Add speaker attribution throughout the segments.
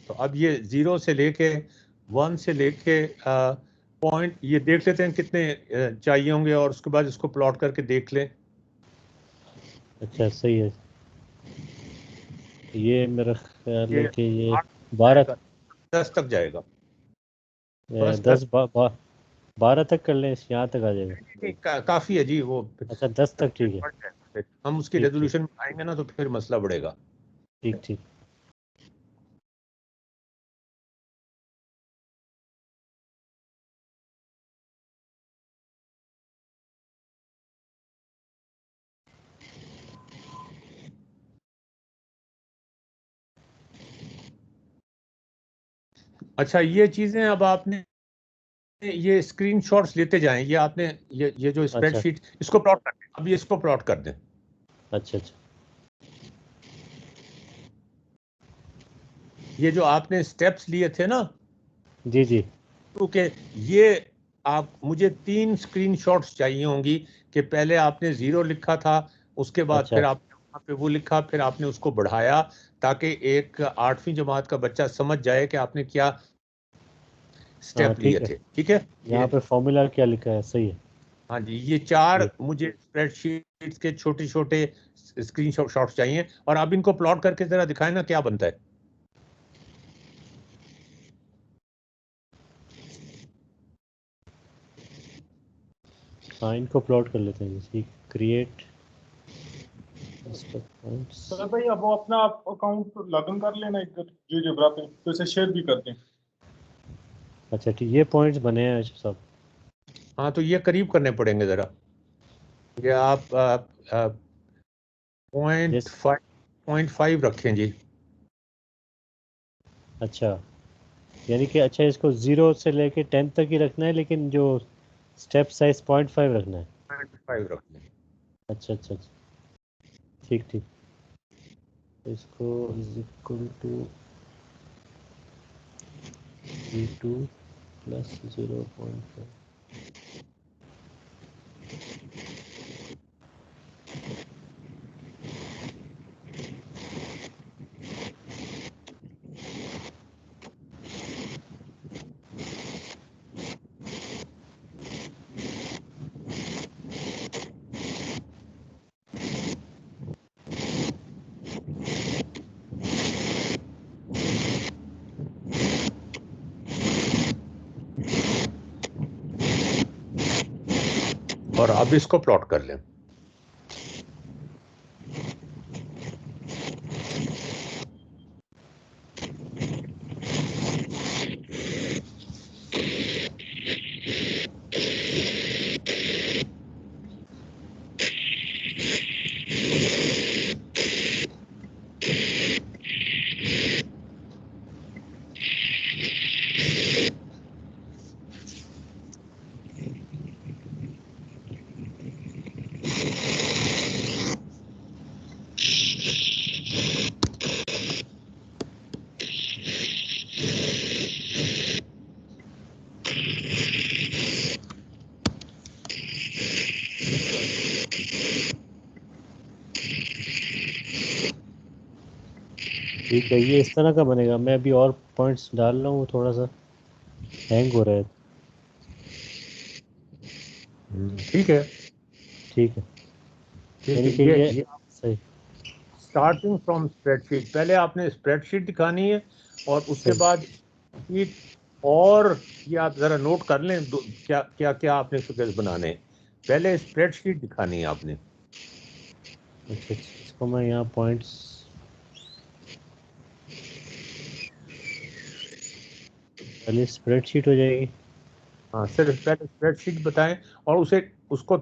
Speaker 1: तो अब ये 0 से लेके 1 से लेके पॉइंट ये देख लेते हैं कितने चाहिए होंगे, और उसके बाद इसको प्लॉट करके देख लें।
Speaker 2: अच्छा सही है। ये मेरा ख्याल है
Speaker 1: ये
Speaker 2: कि ये
Speaker 1: 8
Speaker 2: 12
Speaker 1: 10 तक जाएगा। बस
Speaker 2: 10 12 तक कर लें, यहाँ तक आ जाएगा।
Speaker 1: काफी है जी वो।
Speaker 2: अच्छा 10 तक ठीक है।
Speaker 1: बढ़ जाएगा। हम उसकी
Speaker 2: ठीक ठीक
Speaker 1: रेजोल्यूशन में आएंगे ना तो फिर मसला बढ़ेगा।
Speaker 2: ठीक ठीक।
Speaker 1: अच्छा, ये चीजें अब आपने ये स्क्रीनशॉट्स लेते जाएं। ये आपने ये जो
Speaker 2: अच्छा
Speaker 1: स्प्रेडशीट, इसको प्लॉट कर दें। अब ये इसको प्लॉट कर दें।
Speaker 2: अच्छा अच्छा।
Speaker 1: ये जो आपने स्टेप्स लिए थे ना,
Speaker 2: जी जी।
Speaker 1: क्योंकि ये आप मुझे 3 स्क्रीनशॉट्स चाहिए होंगी कि पहले आपने 0 लिखा था, उसके बाद
Speaker 2: अच्छा
Speaker 1: फिर आपने वहाँ पे वो लिखा, फिर आपने उसको बढ़ाया, ताकि एक 8वीं जमात का बच्चा समझ जाए कि आपने क्या
Speaker 2: हाँ
Speaker 1: स्टेप लिए
Speaker 2: ठीक है।
Speaker 1: थे। ठीक है।
Speaker 2: यहाँ
Speaker 1: ये
Speaker 2: पे फॉर्मूला क्या लिखा है, सही है।
Speaker 1: हाँ जी, ये 4
Speaker 2: ये
Speaker 1: मुझे स्प्रेडशीट के छोटे छोटे स्क्रीनशॉट्स चाहिए, और आप इनको प्लॉट करके जरा दिखाएं ना क्या बनता है।
Speaker 2: हाँ इनको प्लॉट कर लेते हैं। ठीक, क्रिएट पॉइंट्स।
Speaker 3: सर भाई अब वो अपना आप अकाउंट लॉगिन कर लेना इधर जियोजेब्रा पे, तो इसे शेयर भी कर दें।
Speaker 2: अच्छा ठीक, ये पॉइंट्स बने हैं सब।
Speaker 1: हाँ, तो ये करीब करने पड़ेंगे जरा। ये आप
Speaker 2: जैस
Speaker 1: 0.5 रखें जी।
Speaker 2: अच्छा, यानी कि अच्छा इसको 0 से लेके 10 तक ही रखना है, लेकिन जो स्टेप साइज 0.5 रखना है।
Speaker 1: 0.5 रखें।
Speaker 2: अच्छा अच्छा अच्छा। ठीक ठीक। इसको is equal to V2 plus 0.5।
Speaker 1: और अब इसको प्लॉट कर लें।
Speaker 2: ठीक है, ये इस तरह का बनेगा। मैं अभी और पॉइंट्स डाल रहा हूँ, थोड़ा सा हैंग हो रहा है।
Speaker 1: ठीक है।
Speaker 2: ठीक है,
Speaker 1: ठीक
Speaker 2: यानी
Speaker 1: है।
Speaker 2: कि ये
Speaker 1: ये
Speaker 2: सही
Speaker 1: स्टार्टिंग फ्रॉम स्प्रेडशीट, पहले आपने स्प्रेडशीट दिखानी है, और उसके
Speaker 2: सही।
Speaker 1: बाद शीट। और ये आप जरा नोट कर लें, क्या क्या क्या आपने फिगर्स बनाने हैं। पहले स्प्रेडशीट दिखानी है आपने।
Speaker 2: अच्छा अच्छा, इसको मैं यहाँ पॉइंट्स, पहले स्प्रेडशीट हो जाएगी।
Speaker 1: हाँ, सिर्फ पहले स्प्रेडशीट बताएं, और उसको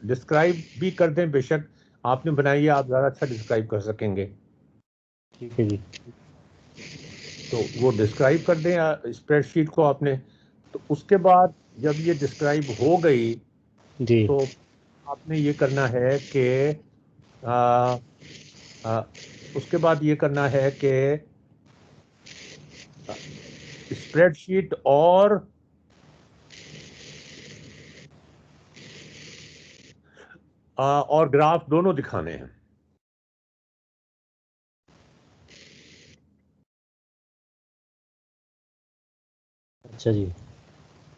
Speaker 1: डिस्क्राइब भी कर दें। बेशक आपने बनाई है, आप ज़्यादा अच्छा डिस्क्राइब कर सकेंगे।
Speaker 2: ठीक है जी।
Speaker 1: तो वो डिस्क्राइब कर दें स्प्रेडशीट को आपने। तो उसके बाद जब ये डिस्क्राइब हो गई,
Speaker 2: जी।
Speaker 1: तो आपने ये करना है कि आ, आ, उसके बाद ये करना है कि स्प्रेडशीट और ग्राफ दोनों दिखाने हैं।
Speaker 2: अच्छा जी,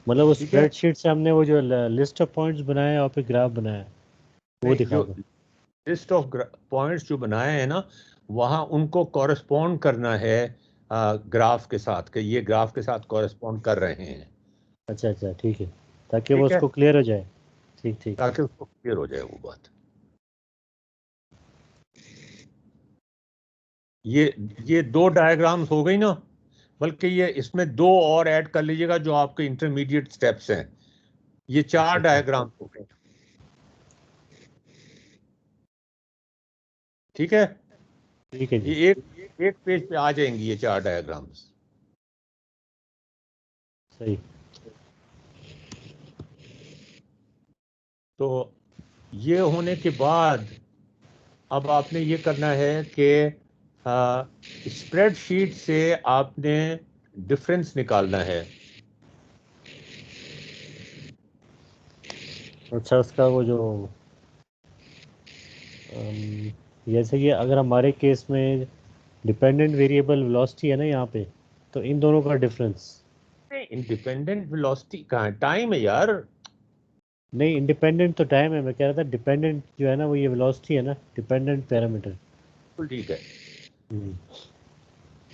Speaker 2: मतलब वो
Speaker 1: ठीक है?
Speaker 2: स्प्रेडशीट से हमने वो जो लिस्ट ऑफ पॉइंट्स बनाए और फिर ग्राफ बनाया वो
Speaker 1: नहीं,
Speaker 2: दिखा
Speaker 1: जो
Speaker 2: दो।
Speaker 1: लिस्ट ऑफ पॉइंट्स जो बनाए हैं ना, वहां उनको कॉरेस्पॉन्ड करना है ग्राफ के साथ, कि ये ग्राफ के साथ कॉरेस्पॉन्ड कर रहे हैं।
Speaker 2: अच्छा अच्छा, ठीक है, ताकि वो
Speaker 1: ठीक है,
Speaker 2: उसको क्लियर हो जाए। ठीक ठीक।
Speaker 1: ताकि उसको क्लियर हो जाए वो बात। ये दो डायग्राम्स हो गई ना, बल्कि ये इसमें दो और ऐड कर लीजिएगा जो आपके इंटरमीडिएट स्टेप्स हैं। ये
Speaker 2: अच्छा
Speaker 1: 4
Speaker 2: अच्छा,
Speaker 1: डायग्राम्स हो गए। ठीक है,
Speaker 2: ठीक है जी।
Speaker 1: ये एक एक पेज पे आ जाएंगी ये 4 डायग्राम्स।
Speaker 2: सही।
Speaker 1: तो ये होने के बाद अब आपने ये करना है कि स्प्रेडशीट से आपने डिफरेंस निकालना है।
Speaker 2: अच्छा, उसका वो जो जैसे कि अगर हमारे केस में डिपेंडेंट वेरिएबल वेलोसिटी है ना यहाँ पे, तो इन दोनों का डिफरेंस।
Speaker 1: इंडिपेंडेंट वेलोसिटी कहाँ है? टाइम है यार।
Speaker 2: नहीं, इंडिपेंडेंट तो टाइम है, मैं कह रहा था डिपेंडेंट जो है ना वो ये वेलोसिटी है ना, डिपेंडेंट पैरामीटर।
Speaker 1: बिल्कुल ठीक है। तो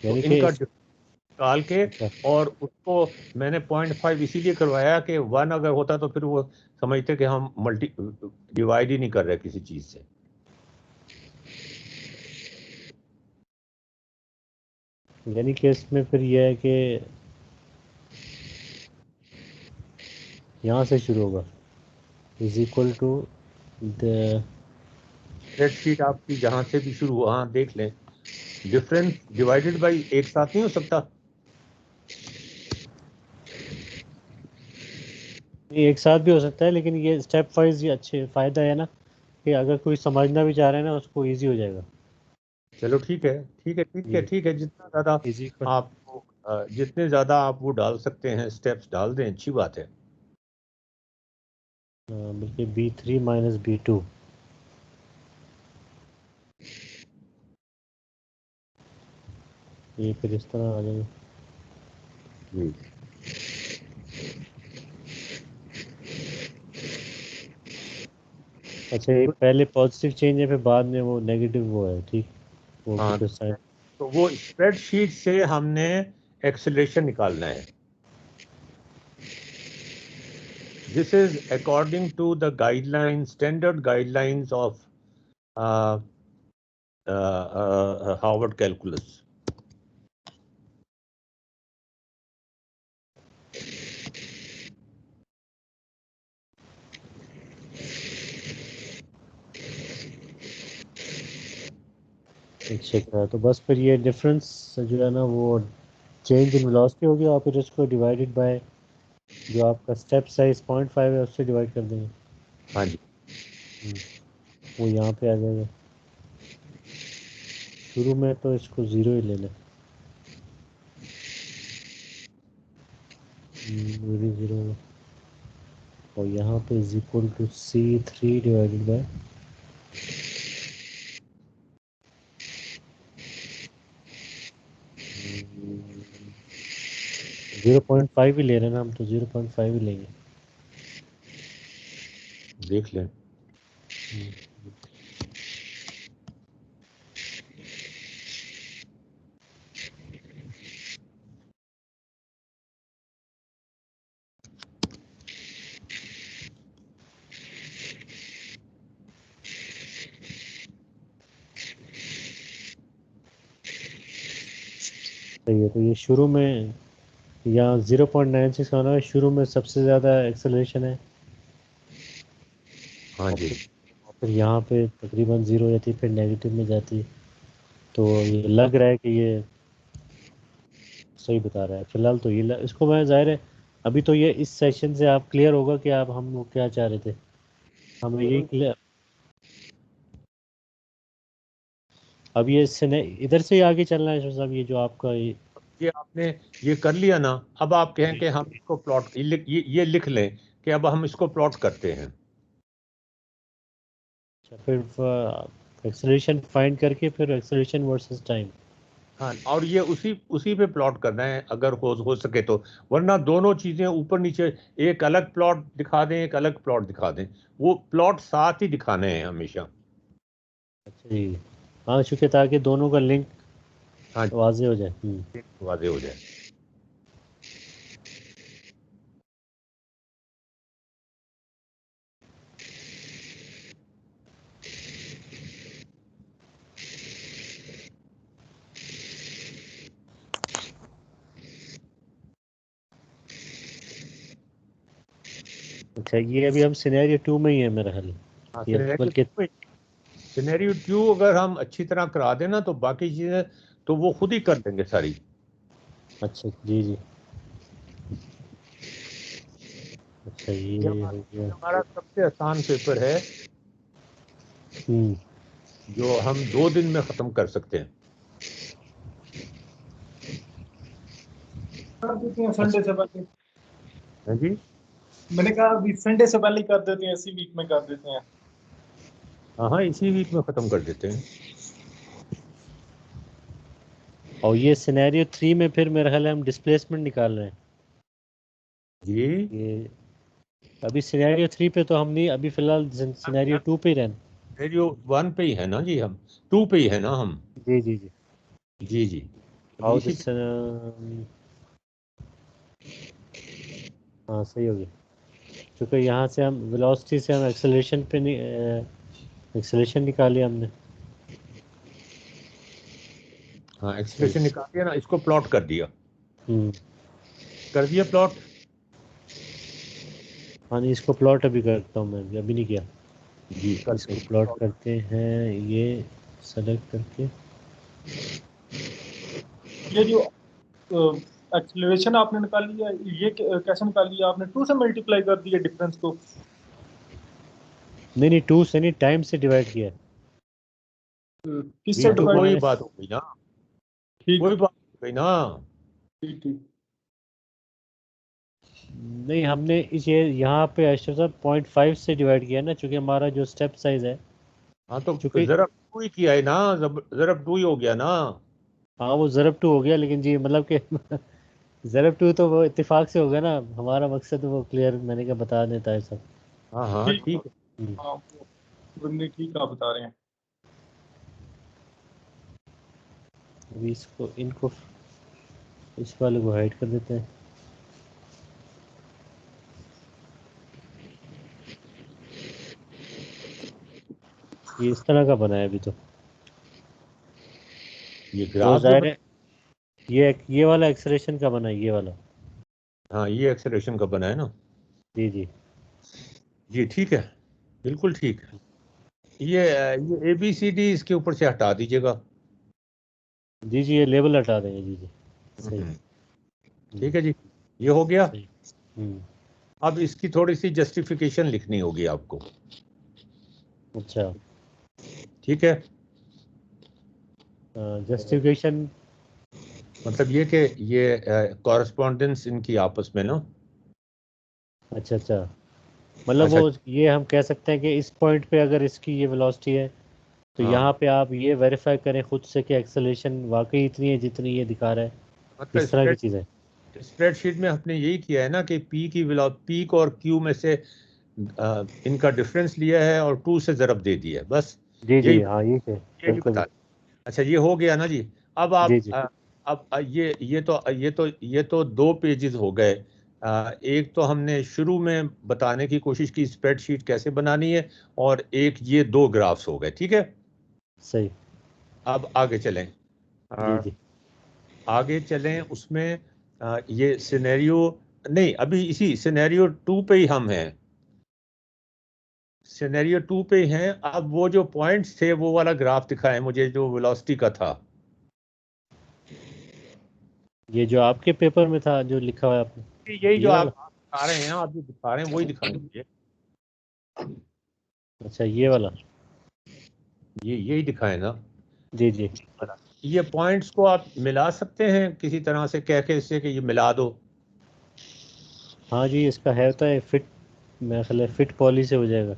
Speaker 2: यानी कि
Speaker 1: इनका
Speaker 2: इस।
Speaker 1: निकाल के,
Speaker 2: अच्छा
Speaker 1: और उसको मैंने 0.5 इसीलिए करवाया कि 1 अगर होता तो फिर वो समझते कि हम मल्टी डिवाइड ही नहीं कर रहे किसी चीज से।
Speaker 2: यानी कि इसमें फिर यह है कि यहाँ से शुरू होगा, is equal to the.
Speaker 1: Spreadsheet आपकी जहां से भी शुरू हुआ, हाँ देख लें, डिफरेंस डिवाइडेड बाई एक साथ नहीं हो सकता।
Speaker 2: एक साथ भी हो सकता है, लेकिन ये स्टेप वाइज ये अच्छे फ़ायदा है ना, कि अगर कोई समझना भी चाह रहे हैं ना उसको इजी हो जाएगा।
Speaker 1: चलो ठीक है, ठीक है, ठीक है,
Speaker 2: ये
Speaker 1: ठीक है। जितना ज्यादा
Speaker 2: इज इक्वल,
Speaker 1: आपको जितने ज्यादा आप वो डाल सकते हैं, स्टेप्स डाल दें, अच्छी बात है।
Speaker 2: बल्कि B3 माइनस B2। ये फिर इस तरह आ जाएगा।
Speaker 1: जी।
Speaker 2: अच्छा, ये पहले पॉजिटिव चेंज है फिर बाद में वो नेगेटिव वो है, ठीक। वो
Speaker 1: हाँ,
Speaker 2: क्योंकि साइन।
Speaker 1: तो वो स्प्रेडशीट से हमने एक्सेलरेशन निकालना है। This is according to the guideline, standard guidelines of Harvard calculus.
Speaker 2: अच्छा, तो बस फिर ये डिफरेंस जो है ना वो चेंज इन वेलोसिटी होगी, और फिर इसको डिवाइडेड बाय जो आपका स्टेप साइज 0.5 है उससे डिवाइड कर देंगे।
Speaker 1: हाँ जी।
Speaker 2: वो यहाँ पे आ जाएगा। शुरू में तो इसको ज़ीरो ही ले लें। वो भी ज़ीरो, और यहाँ पे is equal to C3 divided by 0.5 ही ले रहे हैं ना हम, तो 0.5 ही लेंगे।
Speaker 1: देख लें।
Speaker 2: सही है, तो ये शुरू में यहाँ 0.96 का होना है, शुरू में सबसे ज़्यादा एक्सेलरेशन है।
Speaker 1: हाँ
Speaker 2: और
Speaker 1: जी।
Speaker 2: फिर यहाँ पे तकरीबन ज़ीरो जाती, फिर नेगेटिव में जाती। तो ये लग रहा है कि ये सही बता रहा है फिलहाल, तो इसको मैं ज़ाहिर है अभी तो ये इस सेशन से आप क्लियर होगा कि आप हम लोग क्या चाह रहे थे, हमें यही क्लियर। अब ये इससे इधर से ही आगे चलना है सब, ये जो आपका
Speaker 1: ये आपने ये कर लिया ना, अब आप कहें कि हम इसको प्लॉट ये लिख लें कि अब हम इसको प्लॉट करते हैं।
Speaker 2: फिर एक्सेलरेशन फाइंड करके फिर एक्सेलरेशन वर्सेस टाइम।
Speaker 1: हाँ, और ये उसी उसी पे प्लॉट करना है अगर हो सके तो, वरना दोनों चीजें ऊपर नीचे, एक अलग प्लॉट दिखा दें, एक अलग प्लॉट दिखा दें, वो प्लॉट साथ ही दिखाने हैं हमेशा।
Speaker 2: अच्छा जी, हाँ, चूँकि ताकि दोनों का लिंक
Speaker 1: हाँ,
Speaker 2: वाज़ेह हो जाए।
Speaker 1: वादे हो जाए।
Speaker 2: अच्छा, ये अभी हम सिनेरियो 2 में ही है मेरा ख्याल है।
Speaker 1: हाँ,
Speaker 2: ये बल्कि
Speaker 1: सिनेरियो 2 अगर हम अच्छी तरह करा देना तो बाकी चीजें तो वो खुद ही कर देंगे सारी।
Speaker 2: अच्छा जी जी, अच्छा
Speaker 1: ये
Speaker 2: ये हो गया।
Speaker 1: हमारा सबसे आसान पेपर है
Speaker 2: हम्म,
Speaker 1: जो हम 2 दिन में खत्म कर सकते हैं।
Speaker 3: कर देते हैं
Speaker 2: अच्छा
Speaker 3: संडे से पहले।
Speaker 1: हाँ जी,
Speaker 3: मैंने कहा अभी संडे से पहले ही कर देते हैं, इसी वीक में कर देते हैं।
Speaker 1: हाँ हाँ, इसी वीक में खत्म कर देते हैं।
Speaker 2: और ये सिनेरियो 3 में फिर मेरा ख्याल है हम डिस्प्लेसमेंट निकाल रहे हैं।
Speaker 1: जी,
Speaker 2: ये अभी सिनेरियो 3 पे तो हम नहीं, अभी फिलहाल सिनेरियो 2 पे ही रहना।
Speaker 1: सिनेरियो 1 पे ही है ना जी, हम 2 पे ही है ना हम।
Speaker 2: जी जी जी,
Speaker 1: जी जी, अभी
Speaker 2: हाउ
Speaker 1: इसी
Speaker 2: दिस,
Speaker 1: पे।
Speaker 2: हाँ सही हो गया, क्योंकि यहाँ से हम वेलोसिटी से हम एक्सेलरेशन पे नहीं, एक्सेलरेशन निकाली हमने।
Speaker 1: हाँ,
Speaker 2: सही।
Speaker 1: एक्सप्रेशन निकाल दिया ना, इसको प्लॉट कर दिया।
Speaker 2: हम्म,
Speaker 1: कर दिया प्लॉट।
Speaker 2: हाँ नहीं, इसको प्लॉट अभी करता हूँ मैं, अभी नहीं किया।
Speaker 1: जी, करते
Speaker 2: इसको
Speaker 1: हैं
Speaker 2: प्लॉट
Speaker 1: plot।
Speaker 2: करते हैं, ये सेलेक्ट करके।
Speaker 3: ये जो एक्सेलरेशन आपने निकाली है, ये कैसे निकाली है आपने? 2 से मल्टीप्लाई कर दिया डिफरेंस को?
Speaker 2: नहीं नहीं, 2 से नहीं, टाइम से डिवाइड किया है।
Speaker 3: किससे
Speaker 1: ये तो
Speaker 2: V2
Speaker 3: डिवाइड?
Speaker 1: वही
Speaker 2: माइनस,
Speaker 1: बात हो गई ना,
Speaker 3: ठीक
Speaker 1: वही बात हो गई ना।
Speaker 3: ठीक ठीक।
Speaker 2: नहीं हमने इस ये यहाँ पे अशरफ साहब 0.5 से डिवाइड किया है ना, चूंकि हमारा जो स्टेप साइज है,
Speaker 1: हाँ, तो
Speaker 2: चूंकि
Speaker 1: जरा टू ही किया है ना, जरा टू ही हो गया ना।
Speaker 2: हाँ वो ज़रब 2 हो गया, लेकिन जी मतलब कि ज़रब 2 तो वो इत्तेफाक से हो गया ना, हमारा मकसद वो क्लियर मैंने क्या बता देता है सब।
Speaker 1: हाँ हाँ,
Speaker 3: ठीक।
Speaker 1: ठीक है।
Speaker 3: हाँ, वो नहीं, ठीक आप बता रहे हैं।
Speaker 2: अभी इसको इनको इस वाले को हाइड कर देते हैं। ये इस तरह का बना है अभी
Speaker 1: ये
Speaker 2: तो
Speaker 1: ग्राफ जो
Speaker 2: जाहिर है ये वाला एक्सलेशन का बना है, ये वाला।
Speaker 1: हाँ, ये एक्सेलरेशन का बना है ना।
Speaker 2: जी जी
Speaker 1: जी, ठीक है, बिल्कुल ठीक है। ये ABCD इसके ऊपर से हटा दीजिएगा।
Speaker 2: जी जी, ये लेबल हटा देंगे, जी जी। सही।
Speaker 1: हम्म,
Speaker 2: हम्म,
Speaker 1: ठीक है जी, ये हो गया।
Speaker 2: सही। हम्म,
Speaker 1: अब इसकी थोड़ी सी जस्टिफिकेशन लिखनी होगी आपको।
Speaker 2: अच्छा,
Speaker 1: ठीक है,
Speaker 2: जस्टिफिकेशन।
Speaker 1: मतलब ये कि ये कॉरेस्पॉन्डेंस इनकी आपस में ना।
Speaker 2: अच्छा अच्छा, मतलब
Speaker 1: अच्छा,
Speaker 2: वो ये हम कह सकते हैं कि इस पॉइंट पे अगर इसकी ये वेलोसिटी है, तो यहाँ
Speaker 1: हाँ,
Speaker 2: पे आप ये वेरीफाई करें खुद से कि एक्सेलरेशन वाकई इतनी है जितनी ये दिखा रहा है।
Speaker 1: मतलब
Speaker 2: इस तरह की चीज़ है।
Speaker 1: स्प्रेडशीट में हमने यही किया है ना कि पीक और क्यू में से इनका डिफरेंस लिया है और 2 से ज़रब दे दिया है, बस।
Speaker 2: जी
Speaker 1: यही
Speaker 2: जी, हाँ ये है,
Speaker 1: यही
Speaker 2: बिल्कुल
Speaker 1: बता।
Speaker 2: बिल्कुल।
Speaker 1: अच्छा, ये हो गया ना जी। अब
Speaker 2: जी
Speaker 1: आप
Speaker 2: जी
Speaker 1: अब ये तो 2 पेजेस हो गए। एक तो हमने शुरू में बताने की कोशिश की स्प्रेडशीट कैसे बनानी है, और एक ये 2 ग्राफ्स हो गए, ठीक है।
Speaker 2: सही।
Speaker 1: अब आगे चलें।
Speaker 2: जी
Speaker 1: अ,
Speaker 2: जी,
Speaker 1: आगे चलें उसमें। ये सिनेरियो नहीं, अभी इसी सिनेरियो 2 पे ही हम हैं। सिनेरियो 2 पे ही हैं। अब वो जो पॉइंट्स थे वो वाला ग्राफ दिखाएं मुझे जो वेलोसिटी का था।
Speaker 2: ये जो आपके पेपर में था जो लिखा हुआ है आपने,
Speaker 1: यही जो
Speaker 2: ये
Speaker 1: आप
Speaker 2: वाला।
Speaker 1: दिखा रहे हैं, आप जो दिखा रहे हैं वही दिखाएंगे।
Speaker 2: अच्छा, ये वाला।
Speaker 1: ये यही दिखाए ना।
Speaker 2: जी जी,
Speaker 1: ये पॉइंट्स को आप मिला सकते हैं किसी तरह से कह के, इससे कि ये मिला दो।
Speaker 2: हाँ जी, इसका है होता है फिट, मेरा ख्याल है फिट पॉली से हो जाएगा।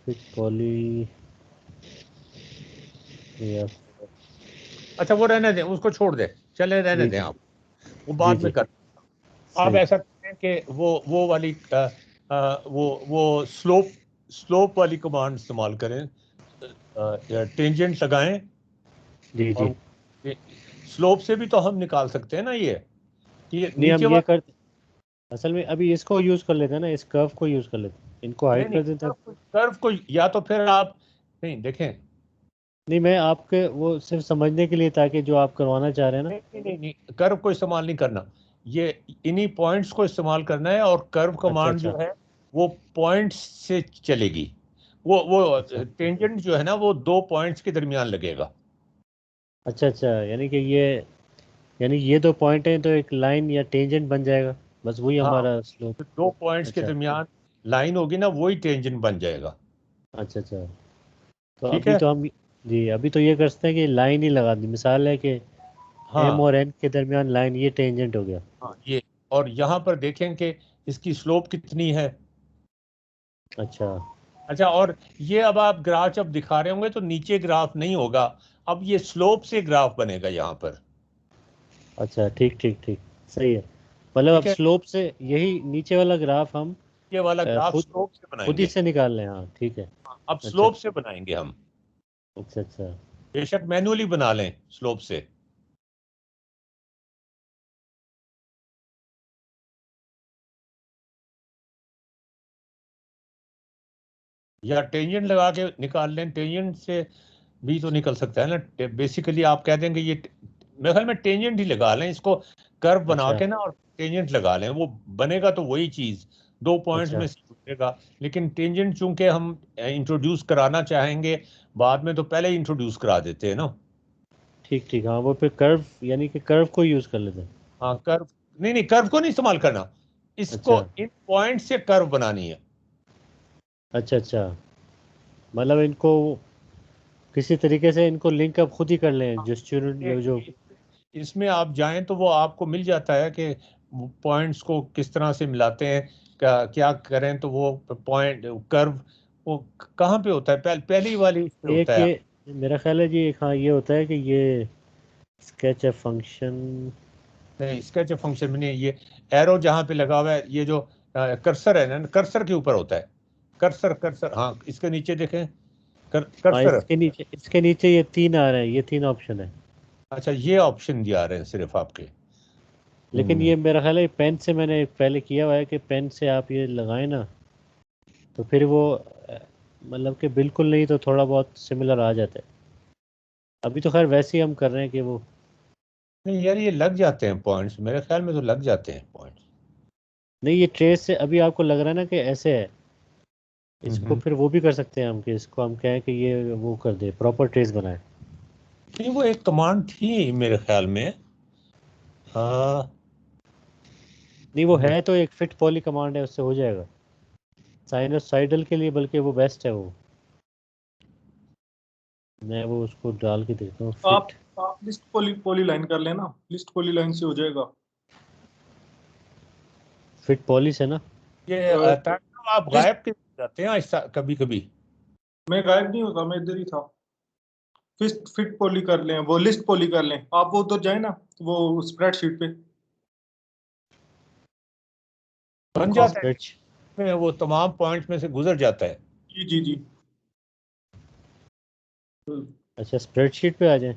Speaker 2: फिट पॉली, या
Speaker 1: अच्छा वो रहने दें, उसको छोड़ दें, चले रहने दें आप, वो बाद में कर। आप ऐसा करें कि वो वाली वो स्लोप वाली कमांड इस्तेमाल करें, टेंजेंट लगाएं।
Speaker 2: जी जी।
Speaker 1: और स्लोप से भी तो हम निकाल सकते हैं ना ये, कि ये
Speaker 2: नहीं हम
Speaker 1: नीचे
Speaker 2: ये करते, असल में अभी इसको यूज कर लेते हैं ना, इस कर्व को यूज कर लेते हैं, इनको हाइड कर देते हैं।
Speaker 1: कर्व को या तो फिर आप नहीं देखें,
Speaker 2: नहीं मैं आपके वो सिर्फ समझने के लिए, ताकि जो आप करवाना चाह रहे हैं ना।
Speaker 1: नहीं कर्व को इस्तेमाल नहीं करना, ये इन्हीं पॉइंट्स को इस्तेमाल करना है, और कर्व कमांड
Speaker 2: अच्छा
Speaker 1: जो है वो पॉइंट्स से चलेगी। वो
Speaker 2: अच्छा
Speaker 1: टेंजेंट जो है ना वो 2 पॉइंट्स के दरमियान लगेगा।
Speaker 2: अच्छा अच्छा, यानी कि ये 2 पॉइंट हैं तो एक लाइन या टेंजेंट बन जाएगा, बस वही
Speaker 1: हाँ,
Speaker 2: हमारा स्लोप।
Speaker 1: 2 पॉइंट्स के
Speaker 2: अच्छा
Speaker 1: दरमियान लाइन होगी ना, वही टेंजेंट बन जाएगा।
Speaker 2: अच्छा अच्छा। तो
Speaker 1: ठीक
Speaker 2: अभी
Speaker 1: है।
Speaker 2: तो हम, जी अभी तो ये कर सकते हैं कि लाइन ही लगा दी, मिसाल है कि एम
Speaker 1: हाँ
Speaker 2: और एन के दरमियान लाइन, ये टेंजेंट हो गया।
Speaker 1: हाँ ये, और यहाँ पर देखें कि इसकी स्लोप कितनी है।
Speaker 2: अच्छा
Speaker 1: अच्छा, और ये अब आप ग्राफ जब दिखा रहे होंगे तो नीचे ग्राफ नहीं होगा, अब ये स्लोप से ग्राफ बनेगा यहाँ पर।
Speaker 2: अच्छा, ठीक ठीक ठीक, सही है। मतलब अब
Speaker 1: ठीक है,
Speaker 2: स्लोप से यही नीचे वाला ग्राफ हम
Speaker 1: ये वाला ग्राफ
Speaker 2: खुद
Speaker 1: स्लोप से
Speaker 2: खुद ही
Speaker 1: बनाएंगे।
Speaker 2: से निकाल लें, हाँ ठीक है।
Speaker 1: अब
Speaker 2: अच्छा
Speaker 1: स्लोप से बनाएंगे हम,
Speaker 2: अच्छा अच्छा।
Speaker 1: बेशक मैन्युअली बना लें स्लोप से। या टेंजेंट लगा के निकाल लें, टेंजेंट से भी तो निकल सकता है ना। बेसिकली आप कह देंगे ये मेरे ख्याल में टेंजेंट ही लगा लें इसको, कर्व बना
Speaker 2: अच्छा
Speaker 1: के ना, और टेंजेंट लगा लें, वो बनेगा तो वही चीज 2 पॉइंट्स
Speaker 2: अच्छा
Speaker 1: में से बनेगा। लेकिन टेंजेंट चूंकि हम इंट्रोड्यूस कराना चाहेंगे बाद में, तो पहले ही इंट्रोड्यूस करा देते हैं ना।
Speaker 2: ठीक ठीक, हाँ वो फिर कर्व, यानी कि कर्व को यूज़ कर लेते हैं।
Speaker 1: हाँ कर्व, नहीं कर्व को नहीं इस्तेमाल करना, इसको
Speaker 2: अच्छा
Speaker 1: इन पॉइंट से कर्व बनानी है।
Speaker 2: अच्छा अच्छा, मतलब इनको किसी तरीके से इनको लिंक अप खुद ही कर लें, जो स्टूडेंट जो।
Speaker 1: इसमें आप जाएं तो वो आपको मिल जाता है कि पॉइंट्स को किस तरह से मिलाते हैं, क्या करें, तो वो पॉइंट कर्व वो कहाँ पे होता है, पहली वाली इस पे होता
Speaker 2: एक
Speaker 1: है।
Speaker 2: ये मेरा ख्याल है जी, एक हाँ ये होता है कि ये स्केच है फंक्शन।
Speaker 1: नहीं स्केच फंक्शन में नहीं, ये एरो जहाँ पे लगा हुआ है, ये जो कर्सर है ना, कर्सर के ऊपर होता है। कर्सर कर्सर, हाँ इसके नीचे देखें,
Speaker 2: हाँ
Speaker 1: कर्सर।
Speaker 2: इसके नीचे ये 3 आ रहे हैं, ये 3 ऑप्शन है।
Speaker 1: अच्छा ये ऑप्शन दिया रहे हैं सिर्फ आपके।
Speaker 2: लेकिन ये मेरा ख्याल है पेन से मैंने पहले किया हुआ है कि पेन से आप ये लगाएं ना, तो फिर वो मतलब कि बिल्कुल नहीं तो थोड़ा बहुत सिमिलर आ जाता है। अभी तो खैर वैसे ही हम कर रहे हैं कि वो।
Speaker 1: नहीं यार, ये लग जाते हैं पॉइंट्स, मेरे ख्याल में तो लग जाते हैं पॉइंट्स।
Speaker 2: नहीं ये ट्रेस से अभी आपको लग रहा है ना कि ऐसे है, इसको
Speaker 1: हम्म।
Speaker 2: फिर वो भी कर सकते हैं हम, कि इसको हम कहें कि ये वो कर दे, प्रॉपर ट्रेस बनाए।
Speaker 1: नहीं वो एक कमांड थी मेरे ख्याल में, हाँ।
Speaker 2: नहीं वो है तो एक फिट पॉली कमांड है, उससे हो जाएगा साइनोसाइडल के लिए, बल्कि वो बेस्ट है वो। मैं वो उसको डाल के देखता हूँ,
Speaker 3: आप
Speaker 2: फिट।
Speaker 3: आप लिस्ट पॉली लाइन कर लेना, लिस्ट पॉली लाइन से हो जाएगा।
Speaker 2: फिट पॉली से ना।
Speaker 1: ये
Speaker 3: लिस्ट
Speaker 1: ताकि आप गायब के जाते हैं ऐसा कभी कभी।
Speaker 3: मैं गायब नहीं होता, मैं इधर ही था। फिट फिट पॉली कर लें, वो लिस्ट पॉली कर लें, आप वो उधर जाए ना, वो स्प्रेडशीट पे
Speaker 1: बन
Speaker 3: देखो
Speaker 1: जाता
Speaker 3: आप।
Speaker 1: है,
Speaker 2: स्प्रेड।
Speaker 1: में वो तमाम पॉइंट्स में से गुजर जाता है।
Speaker 3: जी जी जी।
Speaker 2: अच्छा स्प्रेडशीट पे आ जाए।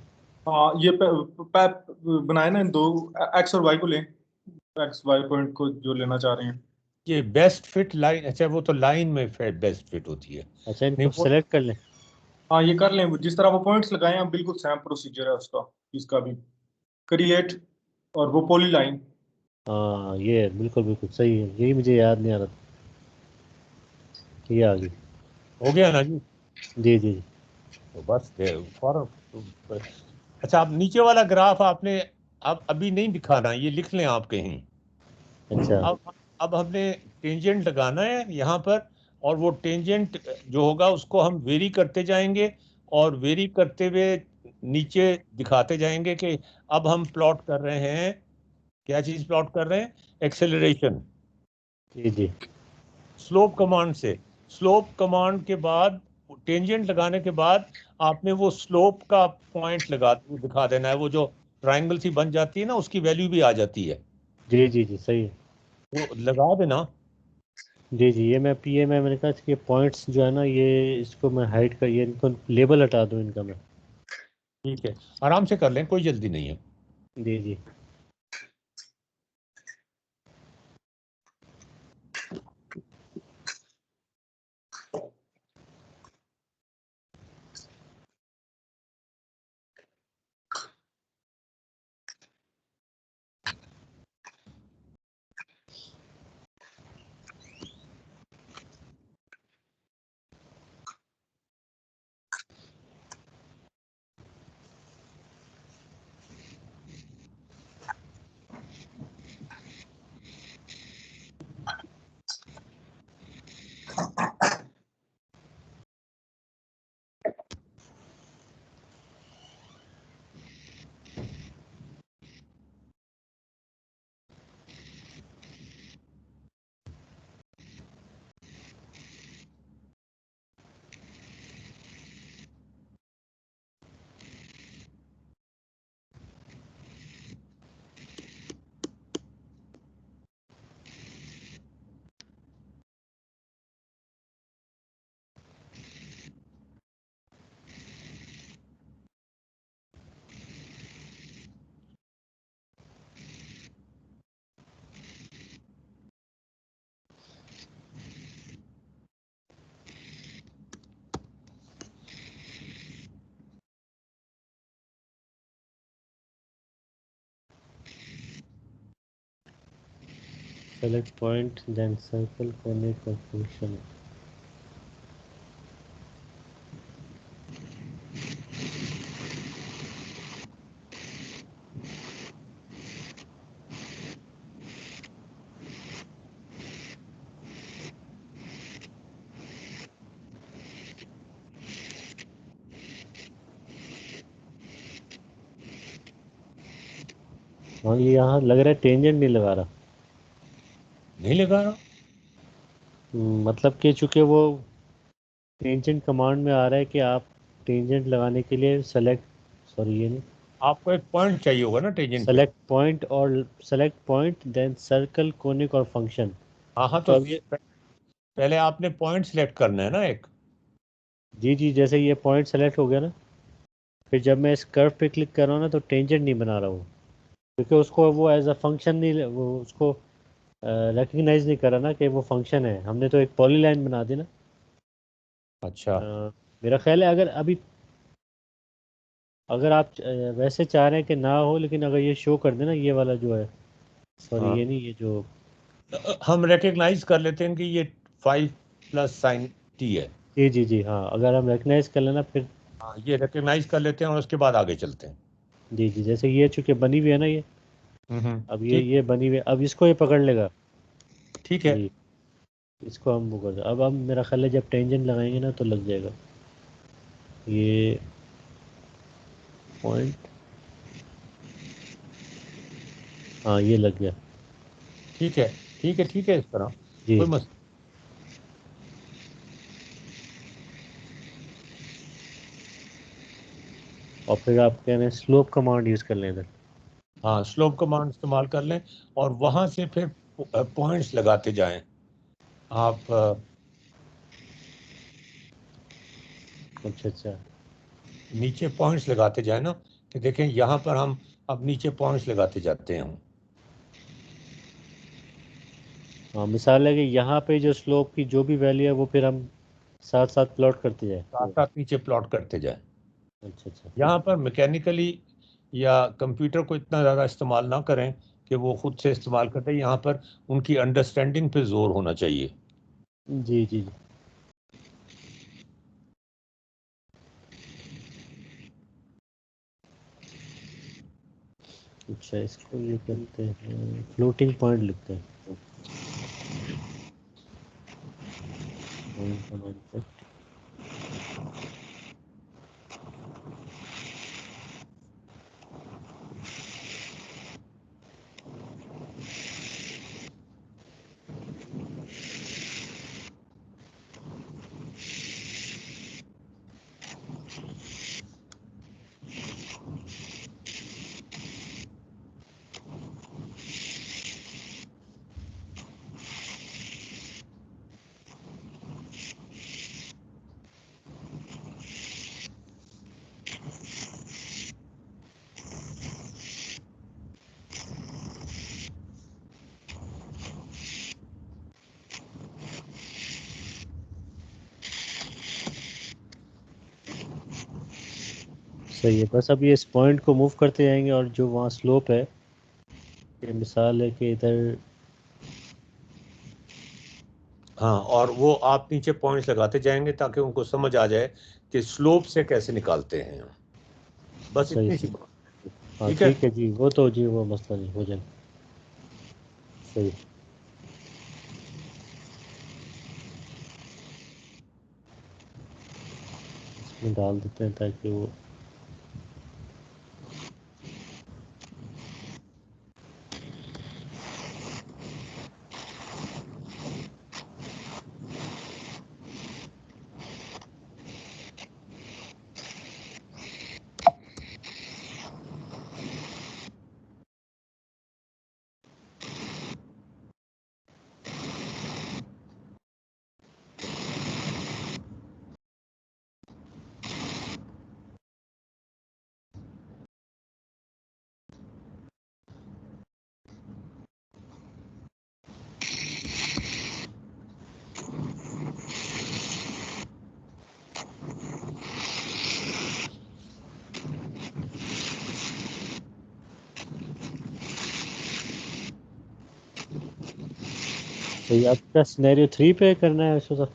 Speaker 3: हाँ ये बनाए ना, इन दो एक्स और वाई को लें, एक्स वाई पॉइंट को जो लेना चाह रहे हैं।
Speaker 1: ये बेस्ट फिट लाइन, अच्छा वो तो लाइन में बेस्ट फिट होती है।
Speaker 2: अच्छा
Speaker 1: नहीं
Speaker 2: इनको
Speaker 1: वो,
Speaker 2: सेलेक्ट कर लें।
Speaker 3: हाँ ये कर लें, जिस तरह वो पॉइंट्स लगाए हैं बिल्कुल सेम प्रोसीजर है उसका, इसका भी क्रिएट और वो पॉली लाइन।
Speaker 2: हाँ ये बिल्कुल बिल्कुल सही है, यही मुझे याद नहीं आ रहा था, ये आ गई।
Speaker 1: हो गया ना जी।
Speaker 2: जी जी जी।
Speaker 1: तो बस फौरन। अच्छा आप नीचे वाला ग्राफ आपने अब अभी नहीं दिखाना, ये लिख लें आप कहीं।
Speaker 2: अच्छा
Speaker 1: अब हमने टेंजेंट लगाना है यहाँ पर, और वो टेंजेंट जो होगा उसको हम वेरी करते जाएंगे, और वेरी करते हुए नीचे दिखाते जाएंगे कि अब हम प्लॉट कर रहे हैं, क्या चीज प्लॉट कर रहे हैं, एक्सेलरेशन।
Speaker 2: जी जी।
Speaker 1: स्लोप कमांड से, स्लोप कमांड के बाद टेंजेंट लगाने के बाद आपने वो स्लोप का पॉइंट दिखा देना है, वो जो ट्रायंगल सी बन जाती है ना, उसकी वैल्यू भी आ जाती है,
Speaker 2: जी जी जी सही है।
Speaker 1: वो लगा देना।
Speaker 2: जी जी, ये मैं पीए में मैंने कहा कि पॉइंट्स जो है ना, ये इसको मैं हाइड कर, ये इनको लेबल हटा दूं इनका मैं।
Speaker 1: ठीक है, आराम से कर लें, कोई जल्दी नहीं है।
Speaker 2: जी जी। Select point, then circle, connect or function. हाँ, ये यहाँ लग रहा है टेंजेंट नहीं लगा रहा।
Speaker 1: नहीं लगा रहा?
Speaker 2: मतलब कि चूंकि वो टेंजेंट कमांड में आ रहा है कि आप टेंजेंट लगाने के लिए सेलेक्ट, सॉरी ये नहीं,
Speaker 1: आपको एक पॉइंट चाहिए होगा ना टेंजेंट पे।
Speaker 2: सेलेक्ट पॉइंट और select point then circle conic और फंक्शन।
Speaker 1: हाँ हाँ,
Speaker 2: तो
Speaker 1: तो
Speaker 2: अब ये,
Speaker 1: पहले आपने पॉइंट सिलेक्ट करना है ना एक।
Speaker 2: जी जी, जैसे ये पॉइंट सेलेक्ट हो गया ना, फिर जब मैं इस कर्व पे क्लिक कर रहा हूँ ना, तो टेंजेंट नहीं बना रहा वो, क्योंकि उसको वो एज अ फंक्शन नहीं, वो उसको रिकग्नाइज नहीं कर रहा ना कि वो फंक्शन है। हमने तो एक पॉली लाइन बना दी ना।
Speaker 1: अच्छा।
Speaker 2: मेरा ख्याल है अगर अभी, अगर आप वैसे चाह रहे हैं कि ना हो, लेकिन अगर ये शो कर देना ये वाला जो है, सॉरी
Speaker 1: हाँ,
Speaker 2: ये नहीं, ये जो,
Speaker 1: हम रिकग्नाइज कर लेते हैं कि ये 5 + sin t है।
Speaker 2: जी जी जी हाँ, अगर हम रिकग्नाइज कर लेना फिर।
Speaker 1: हाँ, ये रिकग्नाइज कर लेते हैं और उसके बाद आगे चलते हैं।
Speaker 2: जी जी, जैसे ये चूंकि बनी हुई है ना ये, अब ये
Speaker 1: ठीक।
Speaker 2: ये बनी हुई है, अब इसको ये पकड़ लेगा।
Speaker 1: ठीक है।
Speaker 2: जी, इसको हम वो कर दो। अब हम, मेरा ख्याल है जब टेंजेंट लगाएंगे ना तो लग जाएगा ये पॉइंट। हाँ, ये लग गया।
Speaker 1: ठीक है, ठीक है, ठीक है, इस तरह
Speaker 2: जी,
Speaker 1: कोई मसला।
Speaker 2: और फिर आप कह रहे हैं स्लोप कमांड यूज़ कर लें इधर।
Speaker 1: हाँ, स्लोप कमांड इस्तेमाल कर लें और वहां से फिर पॉइंट्स लगाते जाएं आप।
Speaker 2: अच्छा अच्छा।
Speaker 1: नीचे पॉइंट्स लगाते जाएं ना, कि देखें यहाँ पर हम अब नीचे पॉइंट्स लगाते जाते हैं हम।
Speaker 2: हाँ, मिसाल है कि यहाँ पे जो स्लोप की जो भी वैल्यू है वो फिर हम साथ साथ प्लॉट करते जाए।
Speaker 1: साथ साथ नीचे प्लॉट करते जाएं।
Speaker 2: अच्छा अच्छा।
Speaker 1: यहाँ पर मैकेनिकली या कंप्यूटर को इतना ज़्यादा इस्तेमाल ना करें कि वो खुद से इस्तेमाल करते हैं। यहाँ पर उनकी अंडरस्टैंडिंग पे जोर होना चाहिए।
Speaker 2: जी जी जी। अच्छा, इसको ये करते हैं, फ्लोटिंग पॉइंट लिखते हैं। पॉइंट बनाने पे सही है। बस अब ये इस पॉइंट को मूव करते जाएंगे और जो वहाँ स्लोप है, ये मिसाल है कि इधर,
Speaker 1: हाँ, और वो आप नीचे पॉइंट्स लगाते जाएंगे ताकि उनको समझ आ जाए कि स्लोप से कैसे निकालते हैं। बस
Speaker 2: सही
Speaker 1: इतनी सी
Speaker 2: सही।
Speaker 1: बात।
Speaker 2: हाँ
Speaker 1: ठीक है।
Speaker 2: ठीक है जी, वो तो जी वो मसला नहीं हो जाए। सही। इसमें डाल देते हैं ताकि वो, सही। अब क्या सिनेरियो 3 पे करना है वैसे तो,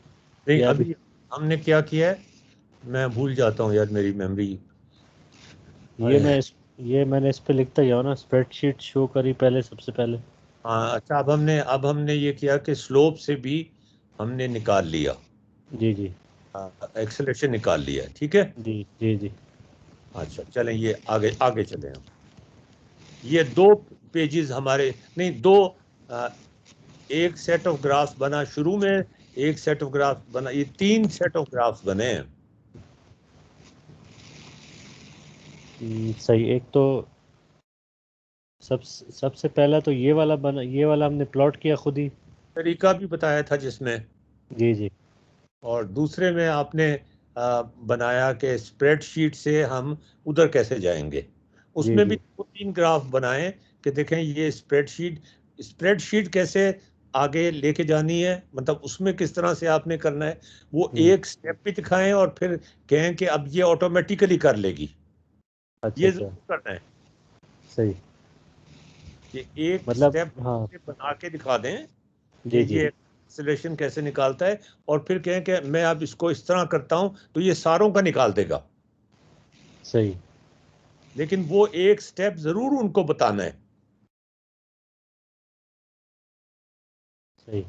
Speaker 1: नहीं,
Speaker 2: या अभी?
Speaker 1: अभी हमने क्या किया है, मैं भूल जाता हूँ यार, मेरी मेमोरी।
Speaker 2: ये मैंने इस पे लिखता गया हूँ ना, स्प्रेडशीट शो करी पहले, सबसे पहले।
Speaker 1: हाँ, अच्छा, अब हमने ये किया कि स्लोप से भी हमने निकाल लिया,
Speaker 2: जी जी।
Speaker 1: एक्सेलेरेशन निकाल लिया, ठीक है।
Speaker 2: जी जी जी।
Speaker 1: अच्छा, चलें, ये आगे आगे चलें हम। ये दो पेजेस हमारे, नहीं, दो, अ, एक सेट ऑफ ग्राफ्स बना शुरू में, एक सेट ऑफ ग्राफ्स बना, ये तीन सेट ऑफ ग्राफ्स बने हैं।
Speaker 2: सही। एक तो सबसे पहला तो ये वाला बना, ये वाला हमने प्लॉट किया खुद ही।
Speaker 1: तरीका भी बताया था जिसमें,
Speaker 2: जी जी।
Speaker 1: और दूसरे में आपने बनाया कि स्प्रेडशीट से हम उधर कैसे जाएंगे।
Speaker 2: जी
Speaker 1: उसमें भी
Speaker 2: जी।
Speaker 1: दो तीन ग्राफ बनाए कि देखें ये स्प्रेडशीट कैसे आगे लेके जानी है, मतलब उसमें किस तरह से आपने करना है, वो
Speaker 2: हम्म।
Speaker 1: एक स्टेप भी दिखाएं और फिर कहें कि अब ये ऑटोमेटिकली कर लेगी।
Speaker 2: अच्छा
Speaker 1: ये
Speaker 2: अच्छा।
Speaker 1: जरूर करना है
Speaker 2: सही।
Speaker 1: कि एक
Speaker 2: मतलब
Speaker 1: स्टेप
Speaker 2: हाँ।
Speaker 1: बना के दिखा दें कि
Speaker 2: जी जी।
Speaker 1: ये एक्सेलरेशन कैसे निकालता है, और फिर कहें कि मैं अब इसको इस तरह करता हूं तो ये सारों का निकाल देगा।
Speaker 2: सही
Speaker 1: लेकिन वो एक स्टेप जरूर उनको बताना है।
Speaker 2: सही।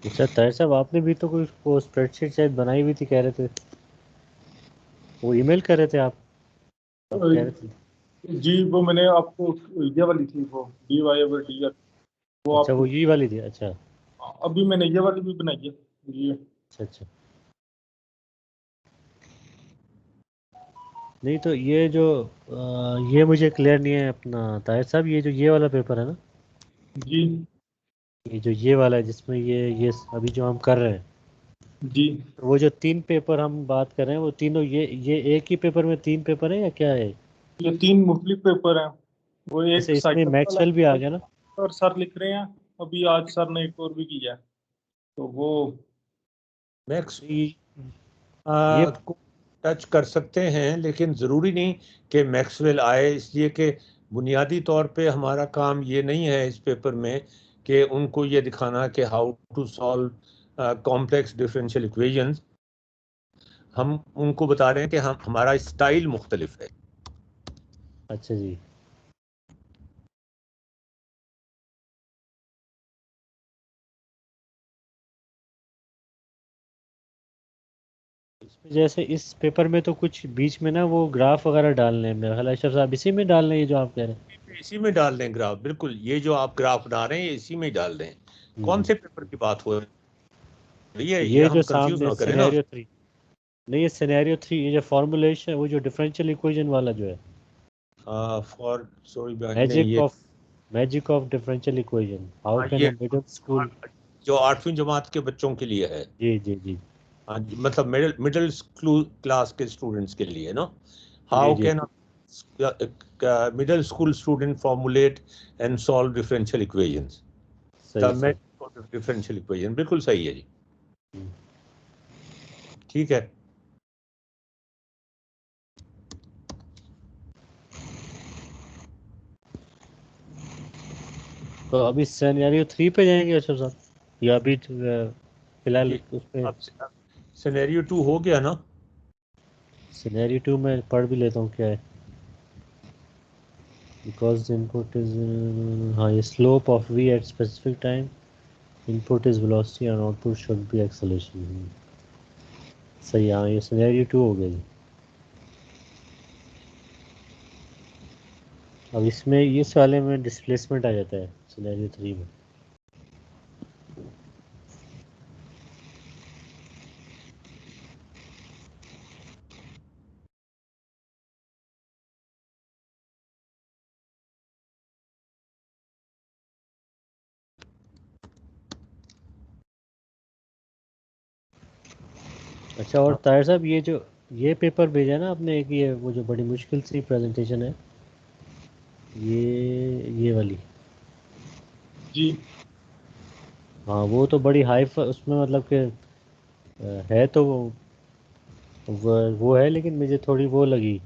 Speaker 2: अच्छा ताहिर साहब, आपने भी तो कोई वो स्प्रेडशीट शायद बनाई हुई थी, कह रहे थे, वो ईमेल कर रहे थे आप कह रहे थे।
Speaker 3: जी वो मैंने आपको ये वाली थी, वो DYOD, वो
Speaker 2: अच्छा
Speaker 3: आपको
Speaker 2: वो यही वाली थी, अच्छा
Speaker 3: अभी मैंने ये वाली भी बनाई है जी।
Speaker 2: अच्छा अच्छा। नहीं तो ये जो ये मुझे क्लियर नहीं है अपना ताहिर साहब, ये जो ये वाला पेपर है ना,
Speaker 3: जी
Speaker 2: ये जो ये वाला है जिसमें ये अभी जो हम कर रहे हैं,
Speaker 3: जी
Speaker 2: तो वो जो 3 पेपर हम बात कर रहे हैं वो तीनों ये एक ही पेपर में 3 पेपर है या क्या है?
Speaker 3: ये 3 मुख्तलिफ पेपर हैं। वो एक
Speaker 2: जैसे इसमें
Speaker 3: साइकिल वाला
Speaker 2: मैक्सवेल भी आ गया ना?
Speaker 3: और सर लिख रहे हैं। अभी आज सर ने एक और भी किया है, तो वो
Speaker 1: मैक्स
Speaker 2: ये ये
Speaker 1: को टच कर सकते हैं, लेकिन ज़रूरी नहीं कि मैक्सवेल आए, इसलिए कि बुनियादी तौर पे हमारा काम ये नहीं है इस पेपर में कि उनको ये दिखाना कि how to solve complex differential equations. हम उनको बता रहे हैं कि हम हमारा स्टाइल मुख्तलिफ है।
Speaker 2: अच्छा जी। इसमें जैसे इस पेपर में तो कुछ बीच में ना वो ग्राफ वगैरह डालने हैं, मेरा ख्याल है अशरफ साहब इसी में डालने हैं ये जो आप कह रहे हैं।
Speaker 1: इसी में डाल दें ग्राफ, बिल्कुल ये जो आप ग्राफ बना रहे हैं ये इसी में ही डाल दें। कौन
Speaker 2: हम्म।
Speaker 1: से पेपर की बात हो रही है, ये
Speaker 2: ये जो
Speaker 1: हम कंफ्यूज
Speaker 2: सामने
Speaker 1: ना करें ना।
Speaker 2: सिनेरियो 3, नहीं ये सिनेरियो 3, ये जो फॉर्मूलेशन वो जो डिफरेंशियल इक्वेशन वाला जो है,
Speaker 1: फॉर सॉरी नहीं,
Speaker 2: मैजिक
Speaker 1: ये
Speaker 2: of magic of differential equation, how can
Speaker 1: ये
Speaker 2: अ मिडिल स्कूल।
Speaker 1: जो 8वीं जमात के बच्चों के लिए है।
Speaker 2: जी जी जी
Speaker 1: हाँ जी, मतलब मिडिल मिडिल स्कूल क्लास के स्टूडेंट्स के लिए ना।
Speaker 2: जी
Speaker 1: हाउ
Speaker 2: जी।
Speaker 1: Can middle school student formulate and solve differential equations, the
Speaker 2: सही सही।
Speaker 1: मेथड ऑफ डिफरेंशियल इक्वेशन, बिल्कुल सही है जी।
Speaker 2: हम्म।
Speaker 1: ठीक है।
Speaker 2: तो अभी सिनेरियो 3 पे जाएंगे अशरफ साहब, या अभी फिलहाल
Speaker 1: ये
Speaker 2: उस पे?
Speaker 1: अब सिनेरियो 2 हो गया ना।
Speaker 2: सिनेरियो 2 में पढ़ भी लेता हूँ क्या है। बिकॉज इनपुट इज, हाँ ये slope of v at specific time, input is velocity and output should be acceleration. सही है, हाँ ये सिनेरियो 2 हो गया जी। अब इसमें इस वाले में डिस्प्लेसमेंट आ जाता है सिनेरियो 3 में। अच्छा, और
Speaker 1: हाँ
Speaker 2: ताहिर साहब ये पेपर भेजा है ना आपने, एक ये वो जो बड़ी मुश्किल सी प्रेजेंटेशन है, ये वाली।
Speaker 3: जी
Speaker 2: हाँ वो तो बड़ी हाई उसमें मतलब कि है तो वो है, लेकिन मुझे थोड़ी वो लगी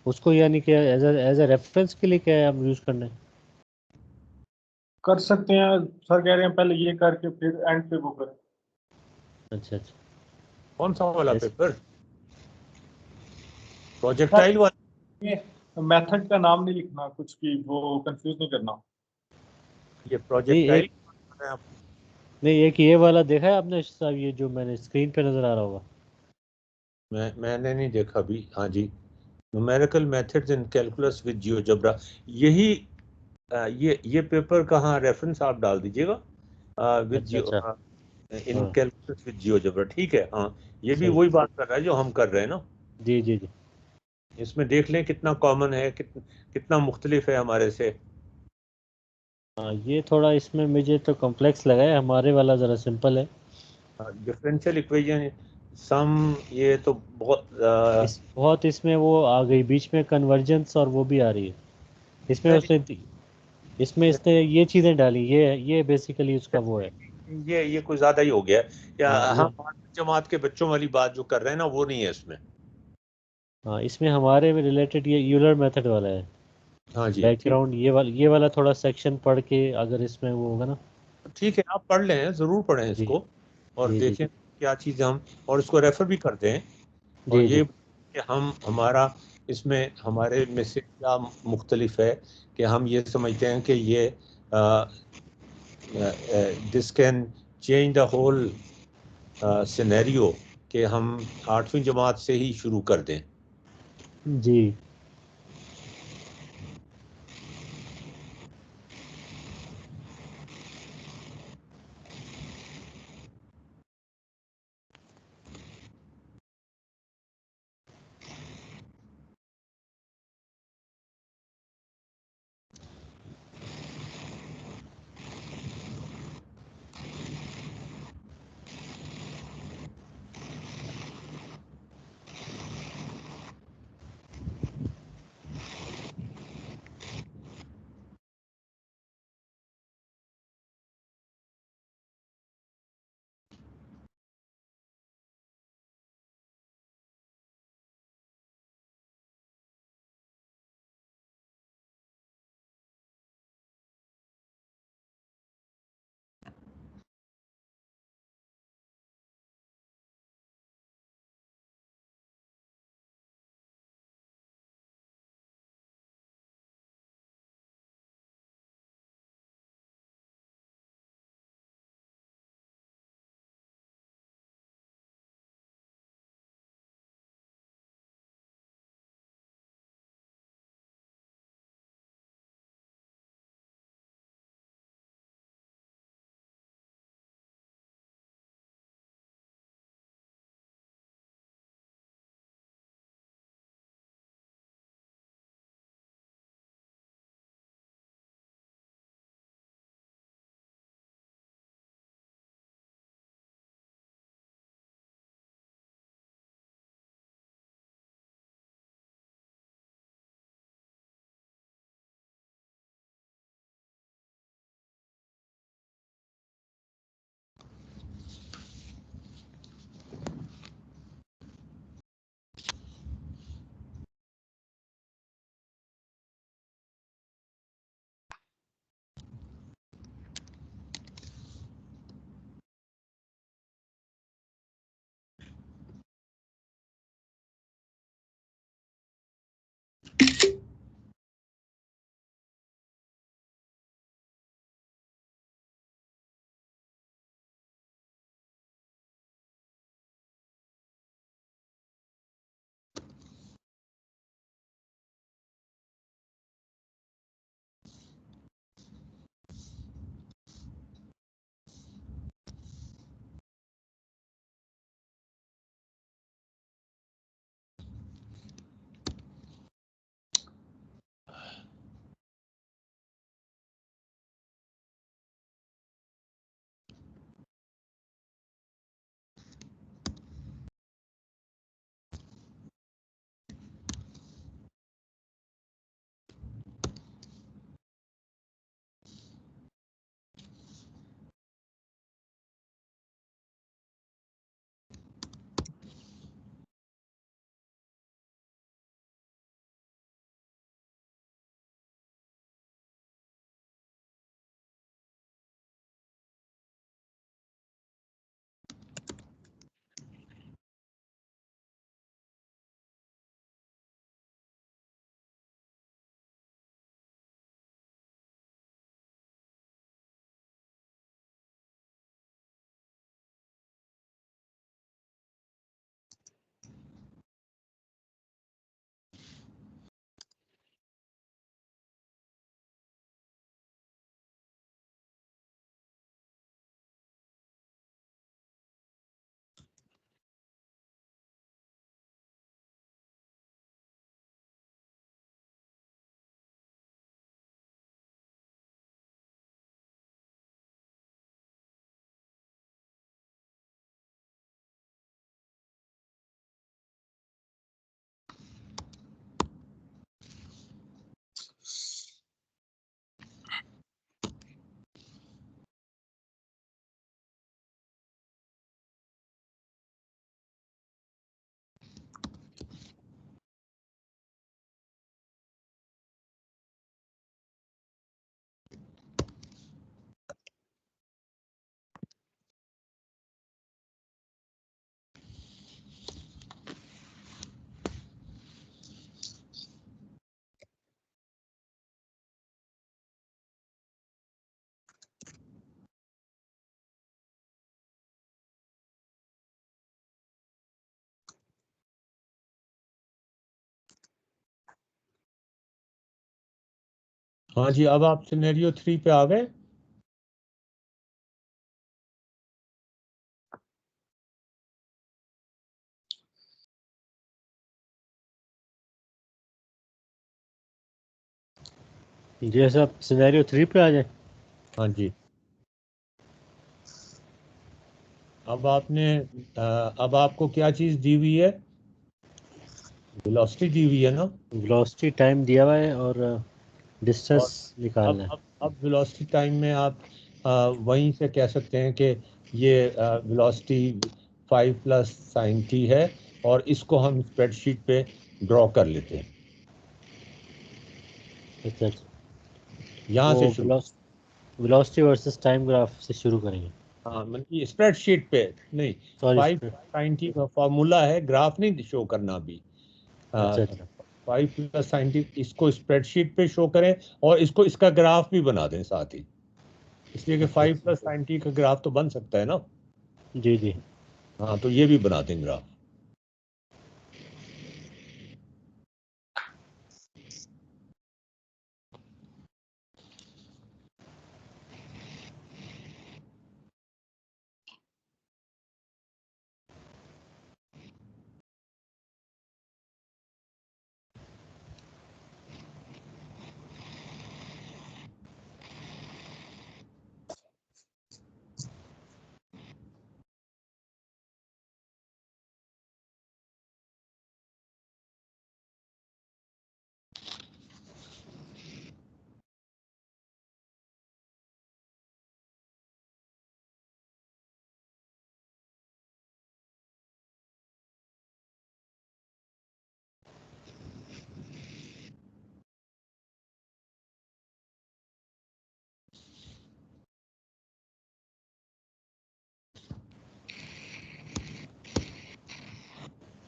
Speaker 2: उसको, यानी कि एज ए रेफरेंस के लिए क्या है हम यूज़ करना है?
Speaker 3: कर सकते हैं। सर कह रहे हैं पहले ये करके फिर एंड पे वो करें।
Speaker 2: अच्छा अच्छा।
Speaker 1: कौन सा वाला
Speaker 2: ऐसे
Speaker 1: पेपर,
Speaker 3: सर
Speaker 1: प्रोजेक्टाइल वाला?
Speaker 3: ये मेथड का नाम नहीं लिखना कुछ भी, वो कंफ्यूज नहीं करना।
Speaker 1: ये
Speaker 2: नहीं
Speaker 1: प्रोजेक्टाइल
Speaker 2: एक, नहीं एक ये वाला देखा है आपने साहब, ये जो मैंने स्क्रीन पे नज़र आ रहा होगा?
Speaker 1: मैंने नहीं देखा अभी। हाँ जी, numerical methods in calculus with GeoGebra, यही ये पेपर कहाँ रेफरेंस आप डाल दीजिएगा, विद
Speaker 2: अच्छा अच्छा।
Speaker 1: जियो इन
Speaker 2: हाँ
Speaker 1: कैलकुलस विद जियोजेब्रा, ठीक है। हाँ, ये भी
Speaker 2: सही।
Speaker 1: वही बात कर रहा है जो हम कर रहे हैं ना।
Speaker 2: जी जी जी।
Speaker 1: इसमें देख लें कितना कॉमन है, कितना मुख्तलिफ है हमारे से।
Speaker 2: हाँ ये थोड़ा इसमें मुझे तो कॉम्प्लेक्स लगा है, हमारे वाला ज़रा सिंपल है।
Speaker 1: डिफरेंशियल इक्वेशन सम, ये तो बहुत
Speaker 2: बहुत इसमें वो आ गई बीच में कन्वर्जेंस, और वो भी आ रही है इसमें,
Speaker 1: नहीं
Speaker 2: उसने इसमें इसने ये चीज़ें डाली, ये बेसिकली उसका वो है।
Speaker 1: ये कुछ ज्यादा ही हो गया है। या
Speaker 2: हाँ वो,
Speaker 1: हम 8वीं जमात के बच्चों वाली बात जो कर रहे हैं ना, वो नहीं है इसमें।
Speaker 2: हाँ इसमें हमारे में रिलेटेड ये यूलर मेथड वाला है।
Speaker 1: हाँ जी, ठीक।
Speaker 2: बैकग्राउंड ये वाला थोड़ा सेक्शन पढ़ के अगर इसमें वो होगा ना।
Speaker 1: ठीक है, आप पढ़ लें, ज़रूर पढ़ें
Speaker 2: जी
Speaker 1: इसको, और
Speaker 2: जी जी
Speaker 1: देखें क्या चीज़ हम, और इसको रेफ़र भी करते हैं। और
Speaker 2: जी
Speaker 1: ये
Speaker 2: जी।
Speaker 1: कि हम हमारा इसमें हमारे में से क्या मुख्तलिफ है, कि हम ये समझते हैं कि ये this can change the whole scenario कि हम 8वीं जमात से ही शुरू कर दें।
Speaker 2: जी
Speaker 1: हाँ जी, अब आप सिनेरियो 3 पे आ गए।
Speaker 2: जैसे आप सिनेरियो 3 पे आ जाए।
Speaker 1: हाँ जी, अब आपने अब आपको क्या चीज दी हुई है? वेलोसिटी दी हुई है ना।
Speaker 2: वेलोसिटी टाइम दिया हुआ है और
Speaker 1: और
Speaker 2: डिस्टेंस निकालना है।
Speaker 1: अब वेलोसिटी टाइम में आप वहीं से कह सकते हैं कि ये वेलोसिटी 5 प्लस साइन टी है, और इसको हम स्प्रेडशीट पे ड्रॉ कर लेते हैं।
Speaker 2: अच्छा अच्छा,
Speaker 1: यहाँ
Speaker 2: वो
Speaker 1: से शुरू।
Speaker 2: वेलोसिटी वर्सेस टाइम ग्राफ से शुरू करेंगे।
Speaker 1: हाँ, मतलब कि स्प्रेडशीट पे नहीं।
Speaker 2: सॉरी।
Speaker 1: 5 साइन टी का फॉर्मूला है, ग्राफ नहीं शो करना अभी।
Speaker 2: अच्छा अच्छा
Speaker 1: 5 प्लस साइन टी इसको स्प्रेडशीट पे शो करें, और इसको इसका ग्राफ भी बना दें साथ ही, इसलिए कि
Speaker 2: अच्छा
Speaker 1: 5
Speaker 2: अच्छा।
Speaker 1: प्लस साइन टी का ग्राफ तो बन सकता है ना।
Speaker 2: जी जी।
Speaker 1: हाँ, तो ये भी बना दें ग्राफ।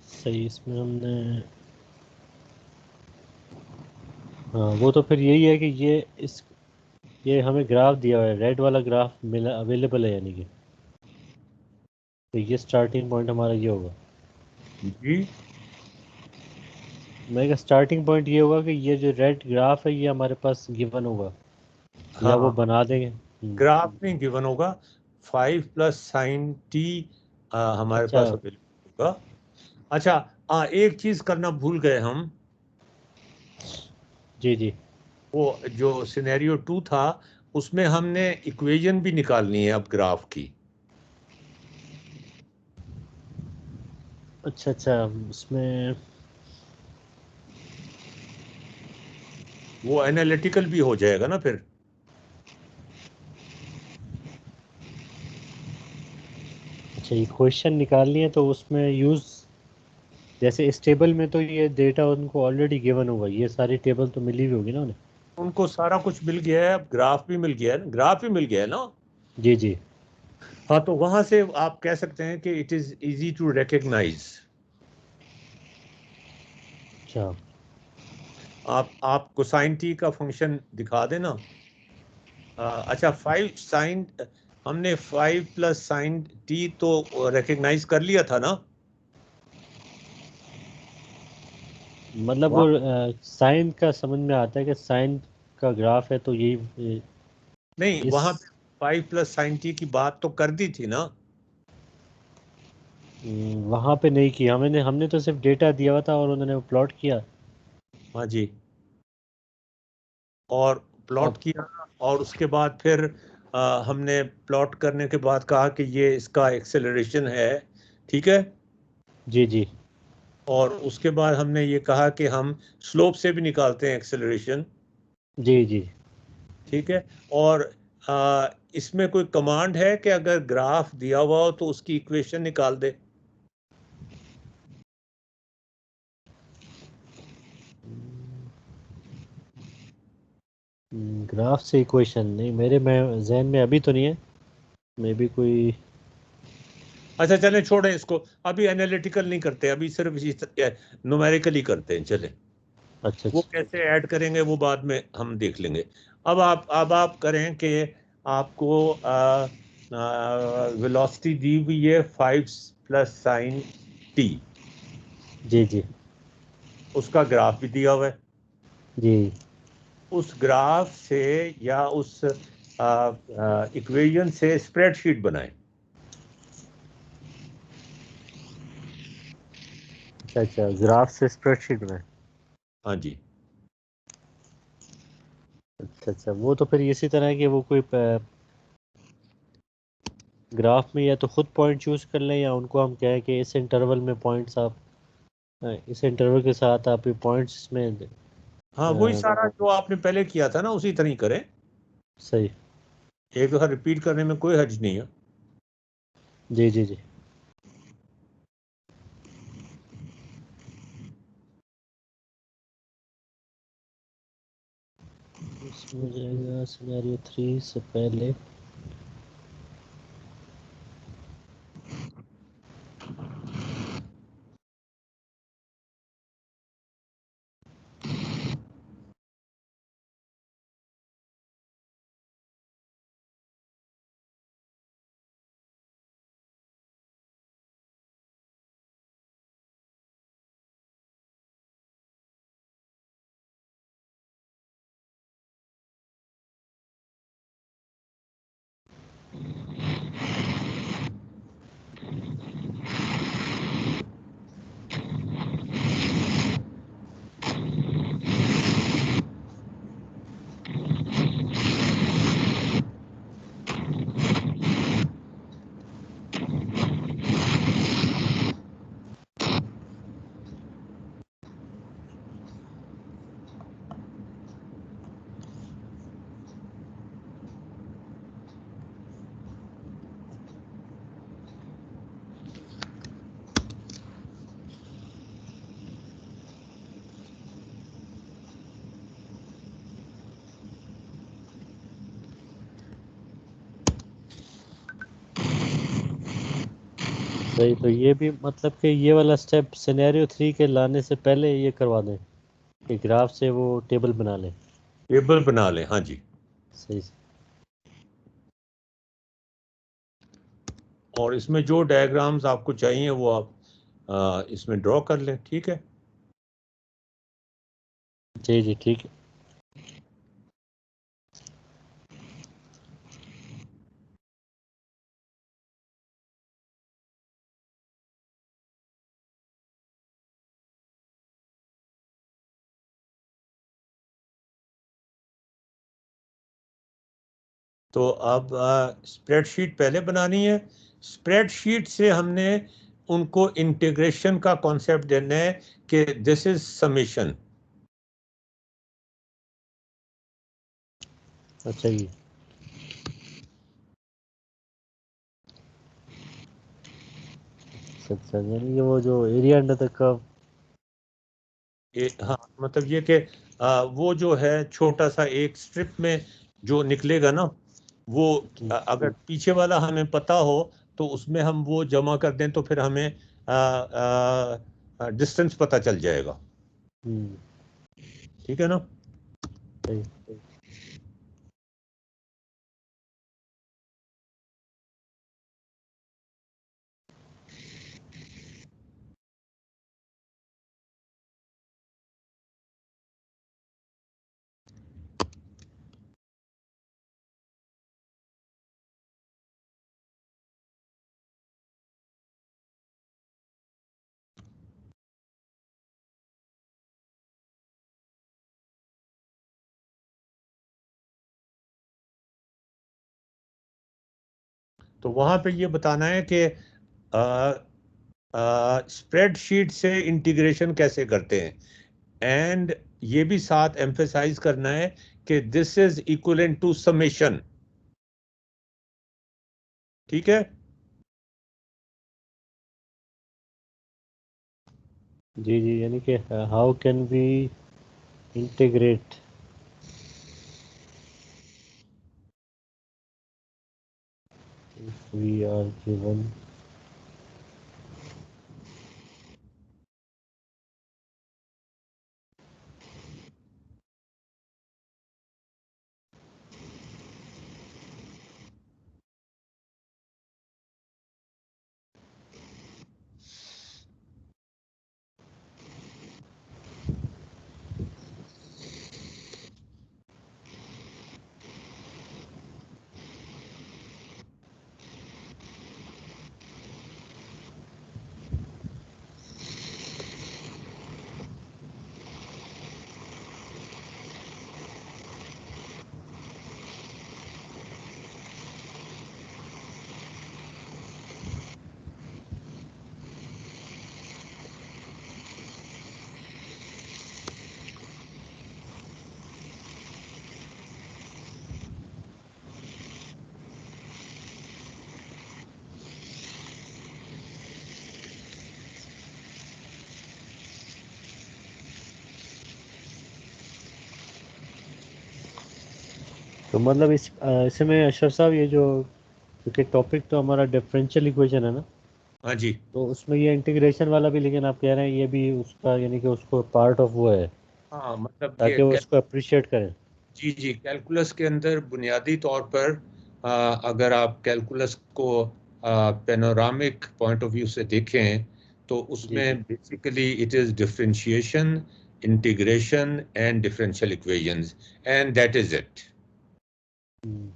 Speaker 2: सही, इसमें हमने, हाँ वो तो फिर यही है कि ये हमें ग्राफ दिया हुआ है, रेड वाला ग्राफ मिला अवेलेबल है, यानी कि तो ये स्टार्टिंग पॉइंट हमारा ये होगा।
Speaker 1: जी,
Speaker 2: मैं स्टार्टिंग पॉइंट ये होगा कि ये जो रेड ग्राफ है ये हमारे पास गिवन होगा, या वो
Speaker 1: हाँ,
Speaker 2: बना देंगे।
Speaker 1: ग्राफ नहीं गिवन होगा। 5 प्लस साइन टी हमारे
Speaker 2: अच्छा।
Speaker 1: पास अवेलेबल होगा। अच्छा, एक चीज करना भूल गए हम।
Speaker 2: जी जी।
Speaker 1: वो जो सिनेरियो 2 था, उसमें हमने इक्वेशन भी निकालनी है अब ग्राफ की।
Speaker 2: अच्छा अच्छा, उसमें
Speaker 1: वो एनालिटिकल भी हो जाएगा ना फिर।
Speaker 2: अच्छा इक्वेशन निकालनी है तो उसमें यूज़, जैसे इस टेबल में तो ये डेटा उनको ऑलरेडी गिवन होगा, ये सारी टेबल तो मिली हुई होगी ना उन्हें।
Speaker 1: उनको सारा कुछ मिल गया है, अब ग्राफ भी मिल गया है ना, ग्राफ भी मिल गया है ना।
Speaker 2: जी जी।
Speaker 1: हाँ, तो वहां से आप कह सकते हैं कि it is easy to recognise.
Speaker 2: अच्छा।
Speaker 1: आप कोसाइन टी का फंक्शन दिखा देना। अच्छा, 5 साइन, हमने 5 प्लस साइन टी तो रिकग्नाइज कर लिया था ना।
Speaker 2: मतलब वो
Speaker 1: वहाँ
Speaker 2: साइन का समझ में आता है कि साइन का ग्राफ है तो यही
Speaker 1: नहीं,
Speaker 2: इस,
Speaker 1: वहां पे 5 प्लस साइन टी की बात तो कर दी थी ना।
Speaker 2: वहाँ पे नहीं किया हमने हमने तो सिर्फ डेटा दिया हुआ था और उन्होंने वो प्लॉट किया।
Speaker 1: हाँ जी, और प्लॉट
Speaker 2: अब
Speaker 1: किया, और उसके बाद फिर हमने प्लॉट करने के बाद कहा कि ये इसका एक्सेलरेशन है, ठीक है।
Speaker 2: जी जी।
Speaker 1: और उसके बाद हमने ये कहा कि हम स्लोप से भी निकालते हैं एक्सेलरेशन,
Speaker 2: जी जी।
Speaker 1: ठीक है। और इसमें कोई कमांड है कि अगर ग्राफ दिया हुआ हो तो उसकी इक्वेशन निकाल दे?
Speaker 2: ग्राफ से इक्वेशन नहीं, मेरे में जहन में अभी तो नहीं है, मे बी कोई।
Speaker 1: अच्छा, चलें, छोड़ें इसको। अभी एनालिटिकल नहीं करते, अभी सिर्फ न्यूमेरिकली करते हैं, चलें।
Speaker 2: अच्छा
Speaker 1: वो
Speaker 2: अच्छा।
Speaker 1: कैसे ऐड करेंगे वो बाद में हम देख लेंगे। अब आप करें कि आपको वेलोसिटी दी हुई है 5 प्लस साइन टी,
Speaker 2: जी जी।
Speaker 1: उसका ग्राफ भी दिया हुआ है।
Speaker 2: जी
Speaker 1: उस ग्राफ से या उस इक्वेशन से स्प्रेडशीट बनाएं।
Speaker 2: अच्छा, ग्राफ से स्प्रेडशीट में।
Speaker 1: हाँ जी।
Speaker 2: अच्छा, वो तो फिर इसी तरह है कि वो कोई ग्राफ में या तो खुद पॉइंट चूज कर लें या उनको हम कहें कि इस इंटरवल में पॉइंट्स आप इस इंटरवल के साथ आप ये पॉइंट्स में
Speaker 1: हाँ, वही सारा जो आपने पहले किया था ना उसी तरह ही करें।
Speaker 2: सही।
Speaker 1: एक दफा रिपीट करने में कोई हर्ज नहीं है।
Speaker 2: जी जी जी। इसमें जाएगा सिनेरियो 3 से पहले। सही, तो ये भी मतलब कि ये वाला स्टेप सिनेरियो 3 के लाने से पहले ये करवा दें कि ग्राफ से वो टेबल बना लें।
Speaker 1: टेबल बना लें, हाँ जी।
Speaker 2: सही।
Speaker 1: और इसमें जो डायग्राम्स आपको चाहिए वो आप इसमें ड्रॉ कर लें, ठीक है।
Speaker 2: जी जी ठीक है।
Speaker 1: तो अब स्प्रेडशीट पहले बनानी है। स्प्रेडशीट से हमने उनको इंटीग्रेशन का कॉन्सेप्ट देना है कि दिस इज समेशन।
Speaker 2: अच्छा जी। अच्छा, यानी कि वो जो एरिया अंडर द कर्व।
Speaker 1: हाँ, मतलब ये कि वो जो है छोटा सा एक स्ट्रिप में जो निकलेगा ना, वो अगर पीछे वाला हमें पता हो तो उसमें हम वो जमा कर दें तो फिर हमें डिस्टेंस पता चल जाएगा। ठीक है ना।
Speaker 2: सही।
Speaker 1: तो वहां पे ये बताना है कि स्प्रेडशीट से इंटीग्रेशन कैसे करते हैं, एंड ये भी साथ एम्फेसाइज करना है कि this is equivalent to summation. ठीक है।
Speaker 2: जी जी, यानी कि how can we integrate if we are given तो मतलब इसमें अशरफ साहब ये जो, क्योंकि टॉपिक तो हमारा डिफरेंशियल इक्वेशन है ना,
Speaker 1: हाँ जी,
Speaker 2: तो उसमें ये इंटीग्रेशन वाला भी, लेकिन आप कह रहे हैं ये भी उसका, यानी कि उसको पार्ट ऑफ वो है,
Speaker 1: हाँ मतलब
Speaker 2: ताकि वो उसको अप्रिशिएट करें।
Speaker 1: जी जी, कैलकुलस के अंदर बुनियादी तौर पर अगर आप कैलकुलस को पेनोरामिक पॉइंट ऑफ व्यू से देखें तो
Speaker 2: जी जी।
Speaker 1: उसमें basically it is differentiation, integration and differential equations, and that is it.
Speaker 2: Hmm,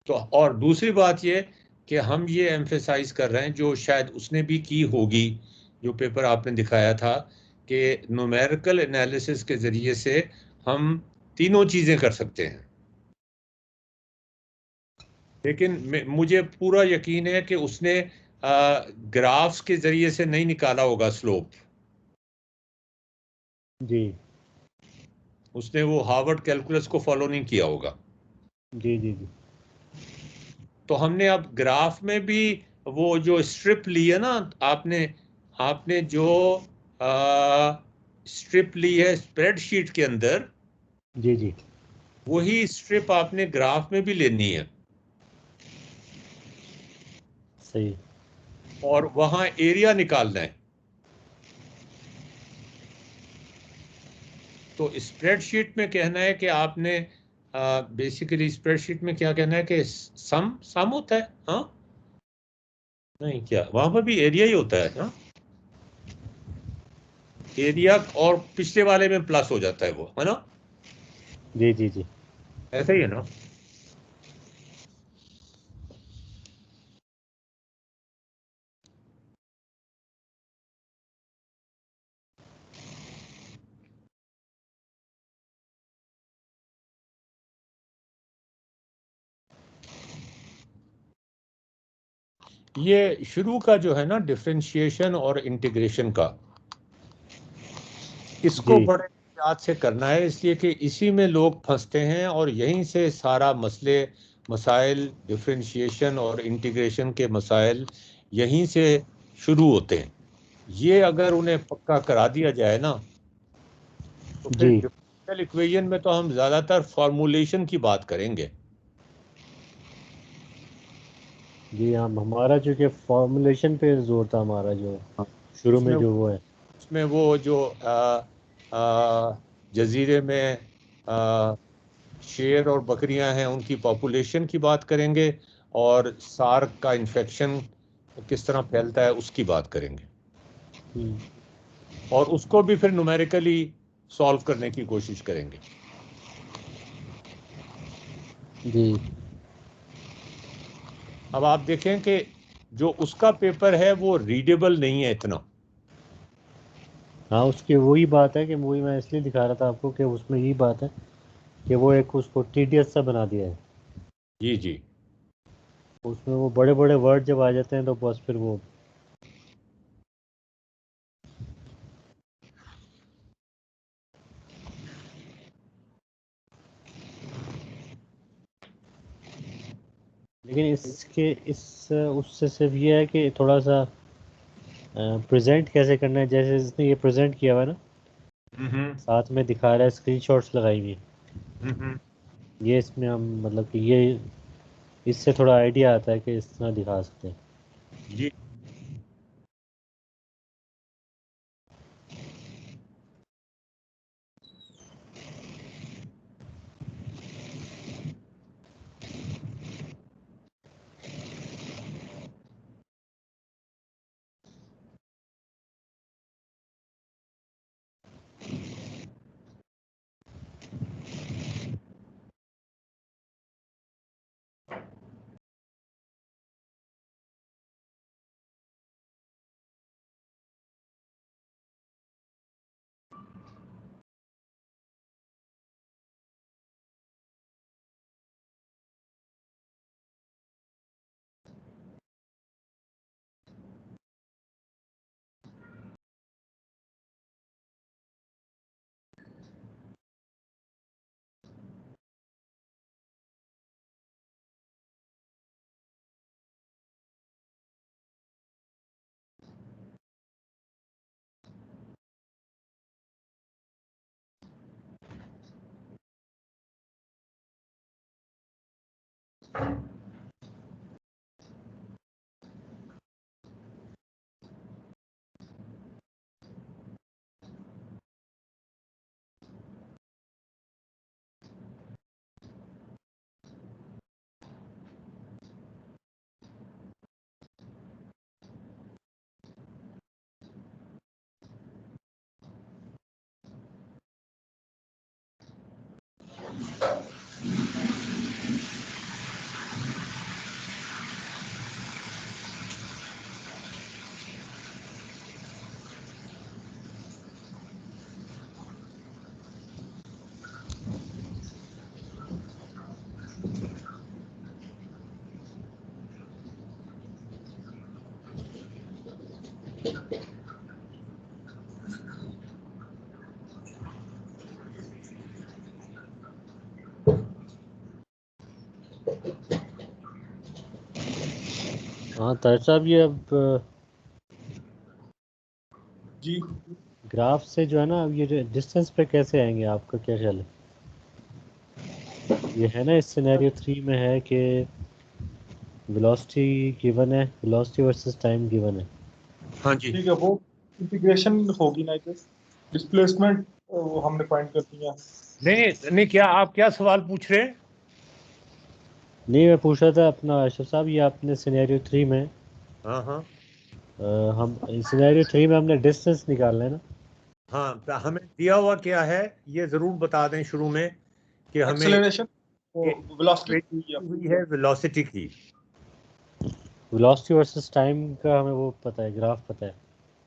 Speaker 1: तो और दूसरी बात ये कि हम ये एम्फेसाइज कर रहे हैं, जो शायद उसने भी की होगी, जो पेपर आपने दिखाया था, कि न्यूमेरिकल एनालिसिस के जरिए से हम तीनों चीजें कर सकते हैं। लेकिन मुझे पूरा यकीन है कि उसने ग्राफ्स के जरिए से नहीं निकाला होगा स्लोप।
Speaker 2: जी
Speaker 1: उसने वो हार्वर्ड कैलकुलस को फॉलो नहीं किया होगा।
Speaker 2: जी जी जी।
Speaker 1: तो हमने अब ग्राफ में भी वो जो स्ट्रिप ली है ना, आपने आपने जो स्ट्रिप ली है स्प्रेडशीट के अंदर,
Speaker 2: जी जी।
Speaker 1: वही स्ट्रिप आपने ग्राफ में भी लेनी है,
Speaker 2: सही।
Speaker 1: और वहां एरिया निकालना है। तो स्प्रेडशीट में कहना है कि आपने बेसिकली स्प्रेडशीट में क्या कहना है कि सम सम होता है, हाँ नहीं, क्या वहां पर भी एरिया ही होता है? हाँ, एरिया, और पिछले वाले में प्लस हो जाता है वो, है ना?
Speaker 2: जी जी जी।
Speaker 1: ऐसा ही है ना? ये शुरू का जो है ना डिफरेंशिएशन और इंटीग्रेशन का, इसको
Speaker 2: जी
Speaker 1: बड़े याद से करना है, इसलिए कि इसी में लोग फंसते हैं और यहीं से सारा मसले मसाइल, डिफरेंशिएशन और इंटीग्रेशन के मसाइल यहीं से शुरू होते हैं। ये अगर उन्हें पक्का करा दिया जाए ना, तो फिर
Speaker 2: जी
Speaker 1: डिफरेंशियल इक्वेशन में तो हम ज्यादातर फॉर्मूलेशन की बात करेंगे।
Speaker 2: जी। हम हमारा चूँकि फॉर्मुलेशन पे जोर था हमारा, जो शुरू
Speaker 1: उसमें
Speaker 2: में जो वो है।
Speaker 1: उसमें वो जो जजीरे में शेर और बकरियां हैं, उनकी पॉपुलेशन की बात करेंगे, और सार्क का इन्फेक्शन किस तरह फैलता है उसकी बात करेंगे,
Speaker 2: हम्म,
Speaker 1: और उसको भी फिर न्यूमेरिकली सॉल्व करने की कोशिश करेंगे।
Speaker 2: जी
Speaker 1: अब आप देखें कि जो उसका पेपर है वो रीडेबल नहीं है इतना।
Speaker 2: हाँ, उसकी वही बात है कि वही मैं इसलिए दिखा रहा था आपको, कि उसमें यही बात है कि वो एक उसको टीडियस सा बना दिया है।
Speaker 1: जी जी।
Speaker 2: उसमें वो बड़े बड़े वर्ड जब आ जाते हैं तो बस फिर वो। लेकिन इसके इस उससे सिर्फ ये है कि थोड़ा सा प्रेजेंट कैसे करना है, जैसे इसने ये प्रेजेंट किया हुआ है ना,
Speaker 1: हम्म
Speaker 2: साथ में दिखा रहा है, स्क्रीनशॉट्स लगाई हुई।
Speaker 1: हम्म।
Speaker 2: ये इसमें हम मतलब कि ये इससे थोड़ा आइडिया आता है कि इस तरह दिखा सकते हैं।
Speaker 1: जी
Speaker 2: हाँ ताहिर साहब, ये अब
Speaker 3: जी
Speaker 2: ग्राफ से जो है ना, अब ये डिस्टेंस पे कैसे आएंगे, आपका क्या ख्याल है? ये है ना, इस सिनेरियो 3 में है कि वेलोसिटी गिवन है, वेलोसिटी वर्सेस टाइम गिवन है।
Speaker 1: हाँ जी।
Speaker 3: ठीक है, वो इंटीग्रेशन होगी ना, डिस्प्लेसमेंट हमने फाइंड कर दिया।
Speaker 1: नहीं नहीं, क्या आप क्या सवाल पूछ रहे हैं?
Speaker 2: नहीं, मैं पूछ रहा था अपना अशरफ साहब, ये आपने सिनेरियो 3 में
Speaker 1: हाँ हाँ
Speaker 2: हम सिनेरियो 3 में हमने डिस्टेंस निकालना है ना।
Speaker 1: हाँ, तो हमें दिया हुआ क्या है ये जरूर बता दें शुरू में कि हमें
Speaker 3: एक्सेलरेशन वेलोसिटी
Speaker 1: हुई है वेलोसिटी की।
Speaker 2: वेलोसिटी वर्सेस टाइम का हमें वो पता है, ग्राफ पता है।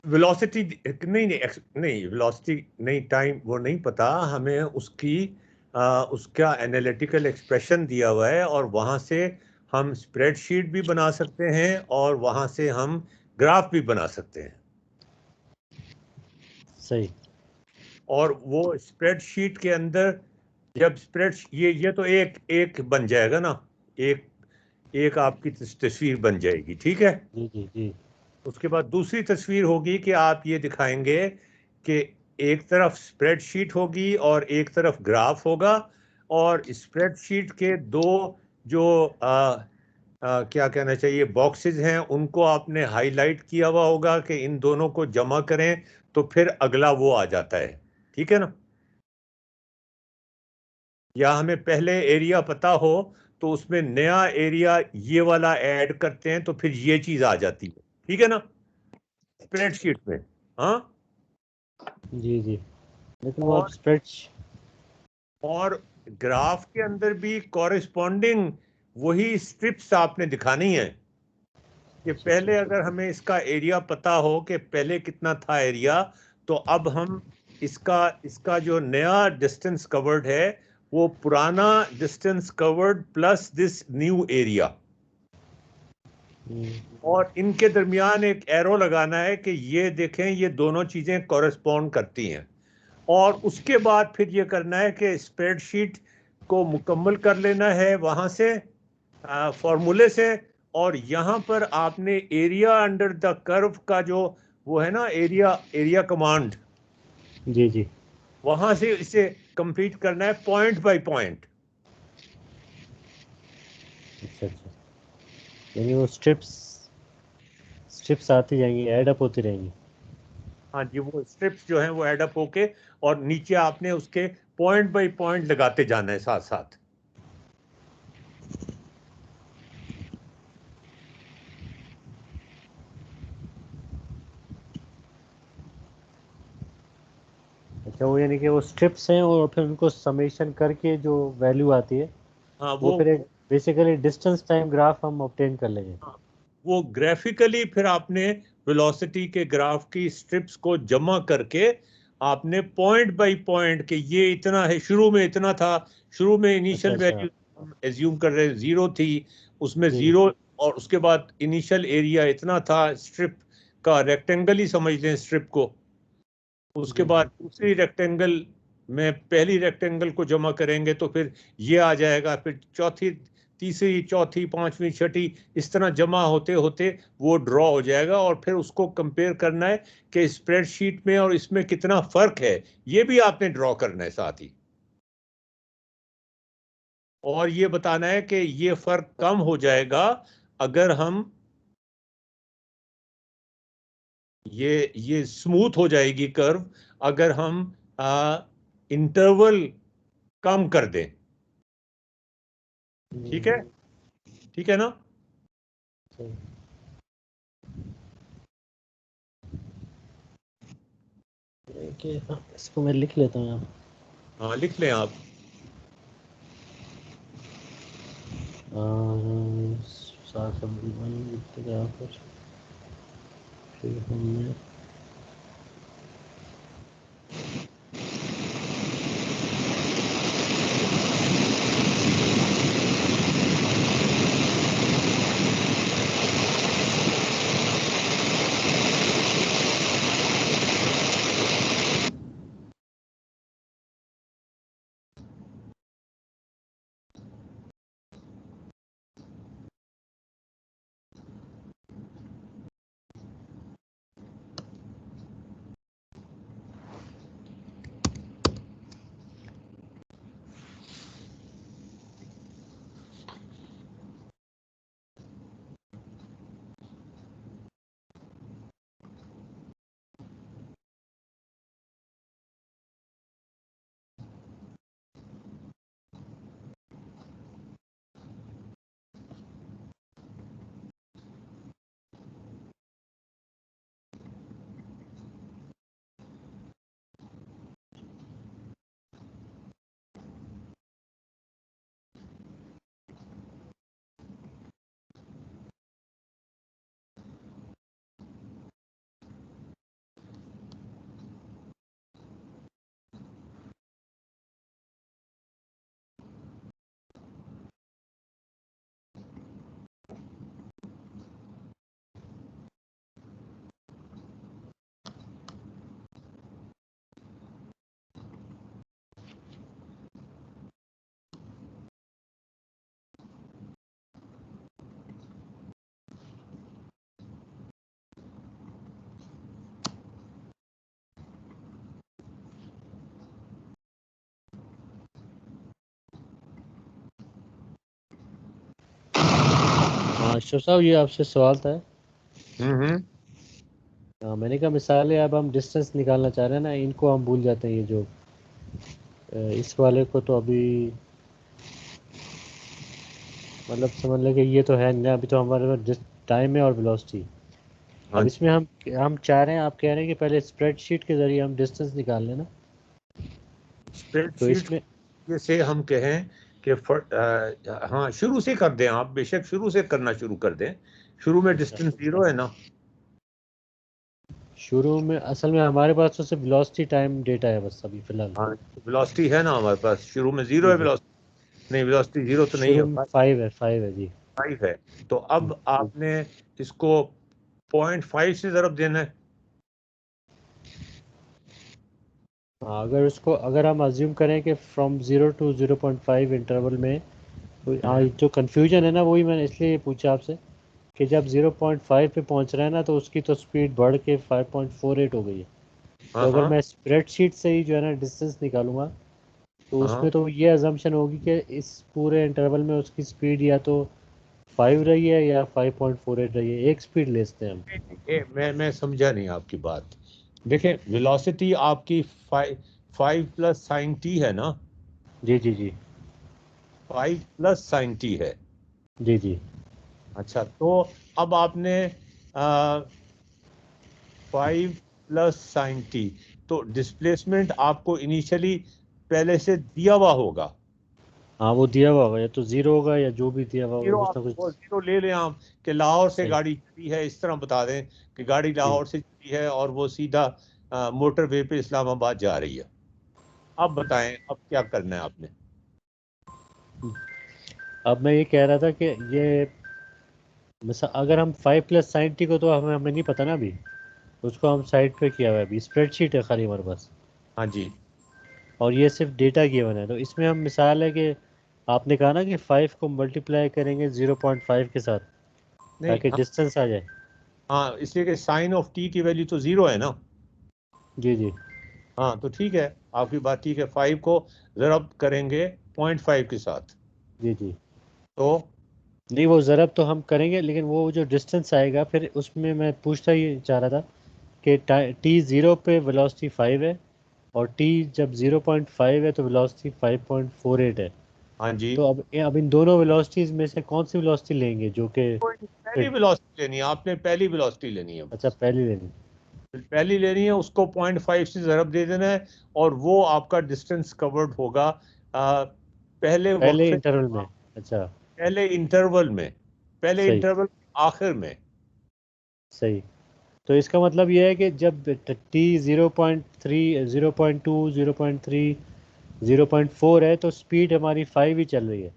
Speaker 1: वेलोसिटी नहीं नहीं नहीं, वेलोसिटी नहीं, टाइम वो नहीं पता हमें, उसकी उसका एनालिटिकल एक्सप्रेशन दिया हुआ है और वहाँ से हम स्प्रेडशीट भी बना सकते हैं और वहाँ से हम ग्राफ भी बना सकते हैं।
Speaker 2: सही।
Speaker 1: और वो स्प्रेडशीट के अंदर जब ये तो एक एक बन जाएगा ना, एक एक आपकी तस्वीर बन जाएगी, ठीक है।
Speaker 2: जी जी जी।
Speaker 1: उसके बाद दूसरी तस्वीर होगी कि आप ये दिखाएंगे कि एक तरफ स्प्रेडशीट होगी और एक तरफ ग्राफ होगा, और स्प्रेडशीट के दो जो क्या कहना चाहिए बॉक्सेस हैं उनको आपने हाईलाइट किया हुआ होगा कि इन दोनों को जमा करें तो फिर अगला वो आ जाता है, ठीक है ना। या हमें पहले एरिया पता हो तो उसमें नया एरिया ये वाला ऐड करते हैं तो फिर ये चीज आ जाती है, ठीक है ना, स्प्रेडशीट में। हाँ।
Speaker 2: जी जी। लेकिन वो अब
Speaker 1: और
Speaker 2: स्प्रेड।
Speaker 1: और ग्राफ के अंदर भी कॉरेस्पॉन्डिंग वही स्ट्रिप्स आपने दिखानी है कि पहले अगर हमें इसका एरिया पता हो कि पहले कितना था एरिया, तो अब हम इसका इसका जो नया डिस्टेंस कवर्ड है वो पुराना distance covered plus this new area, और इनके दरमियान एक एरो लगाना है कि ये देखें ये दोनों चीजें कॉरेस्पॉन्ड करती हैं। और उसके बाद फिर ये करना है कि स्प्रेडशीट को मुकम्मल कर लेना है वहां से फॉर्मूले से, और यहाँ पर आपने एरिया अंडर द कर्व का जो वो है ना, एरिया एरिया कमांड,
Speaker 2: जी जी।
Speaker 1: वहां से इसे कंप्लीट करना है पॉइंट बाय पॉइंट।
Speaker 2: अच्छा अच्छा। यानी वो स्ट्रिप्स स्ट्रिप्स आती जाएंगी, ऐड अप होती रहेंगी।
Speaker 1: हाँ जी, वो स्ट्रिप्स जो हैं वो एड अप होके और नीचे आपने उसके पॉइंट बाय पॉइंट लगाते जाना है साथ साथ।
Speaker 2: अच्छा, वो यानी कि वो स्ट्रिप्स हैं और फिर उनको समेशन करके जो वैल्यू आती है,
Speaker 1: हाँ
Speaker 2: वो फिर एक बेसिकली डिस्टेंस टाइम ग्राफ हम ऑब्टेन कर लेंगे।
Speaker 1: हाँ, वो ग्राफिकली फिर आपने वेलोसिटी के ग्राफ की स्ट्रिप्स को जमा करके आपने पॉइंट बाय पॉइंट के ये इतना है, शुरू में इतना था, शुरू में
Speaker 2: अच्छा
Speaker 1: इनिशियल
Speaker 2: अच्छा।
Speaker 1: वैल्यू हम एज्यूम कर रहे हैं जीरो थी, उसमें
Speaker 2: जी
Speaker 1: जीरो, और उसके बाद इनिशियल एरिया इतना था स्ट्रिप का, रेक्टेंगल ही समझ लें स्ट्रिप को। उसके
Speaker 2: जी
Speaker 1: बाद दूसरी रेक्टेंगल में पहली रेक्टेंगल को जमा करेंगे तो फिर ये आ जाएगा, फिर चौथी, तीसरी, चौथी, पांचवी, छठी, इस तरह जमा होते होते वो ड्रॉ हो जाएगा, और फिर उसको कंपेयर करना है कि स्प्रेडशीट में और इसमें कितना फर्क है, ये भी आपने ड्रॉ करना है साथ ही। और ये बताना है कि ये फर्क कम हो जाएगा अगर हम ये स्मूथ हो जाएगी कर्व अगर हम इंटरवल कम कर दें। ठीक है, ठीक है ना?
Speaker 2: इसको मैं लिख लेता हूँ।
Speaker 1: हाँ लिख लें आप।
Speaker 2: फिर हमने अशरफ साहब, ये आपसे सवाल था। मैंने कहा मिसाल है, अब हम डिस्टेंस निकालना चाह रहे हैं ना, इनको हम भूल जाते हैं। ये जो इस वाले को तो अभी मतलब समझ लें कि ये तो है ना, अभी तो हमारे पास टाइम है और वेलोसिटी। अब इसमें हम चाह रहे हैं, आप कह रहे हैं कि पहले स्प्रेडशीट के जरिए हम डिस्टेंस निकाल लें ना। तो इसमें
Speaker 1: जैसे हम कहें कि हाँ शुरू से कर दें, आप बेशक शुरू से करना शुरू कर दें। शुरू में डिस्टेंस 0 है ना।
Speaker 2: शुरू में असल में हमारे पास तो सिर्फ वेलोसिटी टाइम डेटा है बस अभी फिलहाल।
Speaker 1: हाँ वेलोसिटी है ना हमारे पास, शुरू में 0 है वेलोसिटी। नहीं वेलोसिटी 0 तो नहीं
Speaker 2: शुरू
Speaker 1: है,
Speaker 2: में 5 है जी।
Speaker 1: 5 है। तो अब आपने इसको 0.5 से ज़रब देना है।
Speaker 2: हाँ, अगर हम अज्यूम करें कि फ्रॉम 0 to 0.5 इंटरवल में, तो जो कन्फ्यूजन है ना, वही मैंने इसलिए पूछा आपसे कि जब 0.5 पे पहुंच रहा है ना, तो उसकी तो स्पीड बढ़ के 5.48 हो गई है। तो अगर मैं स्प्रेडशीट से ही जो है ना डिस्टेंस निकालूंगा, तो उसमें तो ये अजम्पशन होगी कि इस पूरे इंटरवल में उसकी स्पीड या तो 5 रही है या 5.48 रही है। एक स्पीड लेते हैं हम।
Speaker 1: मैं समझा नहीं आपकी बात। देखें वेलोसिटी आपकी 5 प्लस साइन टी है ना।
Speaker 2: जी जी जी
Speaker 1: 5 प्लस साइन टी है।
Speaker 2: जी जी।
Speaker 1: अच्छा तो अब आपने 5 प्लस साइन टी, तो डिस्प्लेसमेंट आपको इनिशियली पहले से दिया हुआ होगा।
Speaker 2: हाँ, वो दिया हुआ होगा, या तो 0 होगा या जो भी दिया हुआ होगा,
Speaker 1: जीरो
Speaker 2: कुछ
Speaker 1: आप
Speaker 2: ना कुछ।
Speaker 1: वो जीरो ले लें आप कि लाहौर से
Speaker 2: सही।
Speaker 1: गाड़ी चली है, इस तरह बता दें कि गाड़ी
Speaker 2: जी।
Speaker 1: लाहौर से चली है और वो सीधा मोटरवे पे इस्लामाबाद जा रही है। अब बताएं अब क्या करना है आपने।
Speaker 2: अब मैं ये कह रहा था कि ये अगर हम 5 प्लस साइन टी को, तो हमें नहीं पता ना अभी, उसको हम साइड पे किया हुआ है, अभी स्प्रेडशीट है खाली हमारे पास।
Speaker 1: हाँ जी।
Speaker 2: और ये सिर्फ डेटा गिवन है, तो इसमें हम मिसाल है कि आपने कहा ना कि 5 को मल्टीप्लाई करेंगे 0.5 के साथ,
Speaker 1: नहीं
Speaker 2: ताकि
Speaker 1: हाँ,
Speaker 2: डिस्टेंस आ जाए।
Speaker 1: हाँ इसलिए कि साइन ऑफ टी की वैल्यू तो 0 है ना।
Speaker 2: जी जी।
Speaker 1: हाँ तो ठीक है, आपकी बात ठीक है। 5 को ज़रब करेंगे 0.5 के साथ।
Speaker 2: जी जी।
Speaker 1: तो
Speaker 2: नहीं वो ज़रब तो हम करेंगे, लेकिन वो जो डिस्टेंस आएगा फिर उसमें मैं पूछता ही चाह रहा था कि टी ज़ीरो पे वेलोसिटी 5 है और टी जब 0.5 है तो वेलोसिटी 5.48 है।
Speaker 1: हाँ जी,
Speaker 2: तो अब इन दोनों वेलोसिटीज़ में से कौन सी वेलोसिटी लेंगे जो कि
Speaker 1: पहली
Speaker 2: फिर।
Speaker 1: वेलोसिटी लेनी है आपने, पहली वेलोसिटी लेनी है
Speaker 2: अच्छा
Speaker 1: बस।
Speaker 2: पहली लेनी।
Speaker 1: पहली लेनी है, उसको 0.5 से ज़रब दे देना है और वो आपका डिस्टेंस कवर्ड होगा पहले
Speaker 2: पहले
Speaker 1: वक्फे,
Speaker 2: इंटरवल में। अच्छा
Speaker 1: पहले इंटरवल में, पहले
Speaker 2: सही
Speaker 1: इंटरवल आखिर में।
Speaker 2: सही। तो इसका मतलब ये है कि जब टी 0.3 0.2 0.3 0.4 है तो स्पीड हमारी 5 ही चल रही है,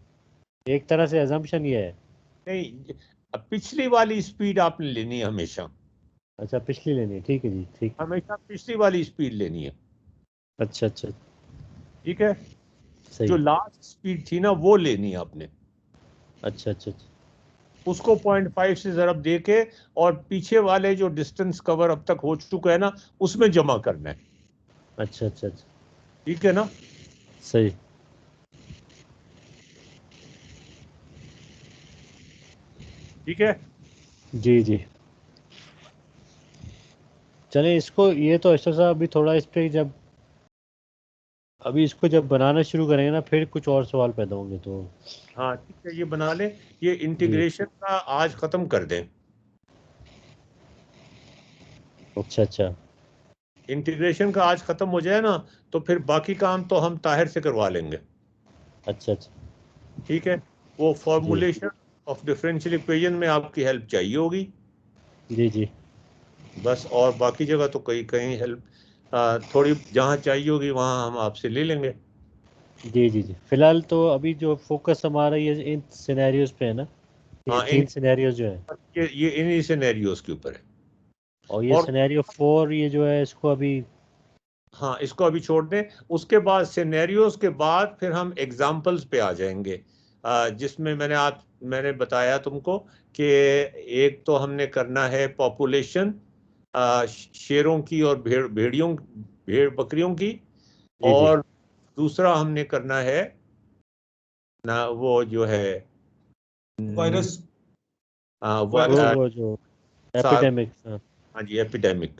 Speaker 2: एक तरह से अजम्पशन ये है।
Speaker 1: नहीं, अब पिछली वाली स्पीड आपने लेनी है हमेशा,
Speaker 2: अच्छा पिछली लेनी है, ठीक है जी ठीक।
Speaker 1: हमेशा पिछली वाली स्पीड लेनी है।
Speaker 2: अच्छा अच्छा
Speaker 1: ठीक है, जो
Speaker 2: सही।
Speaker 1: लास्ट स्पीड थी ना वो लेनी है आपने,
Speaker 2: अच्छा अच्छा अच्छा
Speaker 1: उसको 0.5 से ज़रब दे के और पीछे वाले जो डिस्टेंस कवर अब तक हो चुका है ना उसमें जमा करना है।
Speaker 2: अच्छा अच्छा अच्छा
Speaker 1: ठीक है ना?
Speaker 2: सही।
Speaker 1: ठीक है,
Speaker 2: जी जी। चलें इसको, ये तो अशरफ साहब अभी थोड़ा इस पे जब अभी इसको जब बनाना शुरू करेंगे ना फिर कुछ और सवाल पैदा होंगे तो।
Speaker 1: हाँ ठीक है, ये बना ले, ये
Speaker 2: जी।
Speaker 1: इंटीग्रेशन का आज खत्म कर दें।
Speaker 2: अच्छा अच्छा
Speaker 1: इंटीग्रेशन का आज खत्म हो जाए ना तो फिर बाकी काम तो हम ताहिर से करवा लेंगे।
Speaker 2: अच्छा अच्छा
Speaker 1: ठीक है, वो
Speaker 2: जी
Speaker 1: फॉर्मूलेशन ऑफ डिफरेंशियल इक्वेशन में आपकी हेल्प चाहिए होगी
Speaker 2: जी जी
Speaker 1: बस, और बाकी जगह तो कहीं कहीं हेल्प थोड़ी जहाँ चाहिए होगी वहाँ हम आपसे ले लेंगे।
Speaker 2: जी जी जी। फिलहाल तो अभी जो फोकस हमारा ये इन सिनेरियोज पे है ना, ये
Speaker 1: हाँ, इन
Speaker 2: 3 सिनेरियोज जो है।
Speaker 1: ये इन्हीं सिनेरियोज के ऊपर है।
Speaker 2: और ये
Speaker 1: और
Speaker 2: सिनेरियो 4 ये जो है इसको अभी।
Speaker 1: हाँ, इसको अभी छोड़ दें, उसके बाद सिनेरियोज के बाद फिर हम एग्जाम्पल्स पे आ जाएंगे, जिसमें मैंने बताया तुमको कि एक तो हमने करना है पॉपुलेशन शेरों की और भेड़ बकरियों की,
Speaker 2: जी जी।
Speaker 1: और दूसरा हमने करना है ना वो जो है न,
Speaker 3: वायरस
Speaker 1: आ, वा-
Speaker 3: वायरस
Speaker 1: आ,
Speaker 2: वो जो
Speaker 1: सा-
Speaker 2: एपिडेमिक।
Speaker 1: हाँ जी, एपिडेमिक।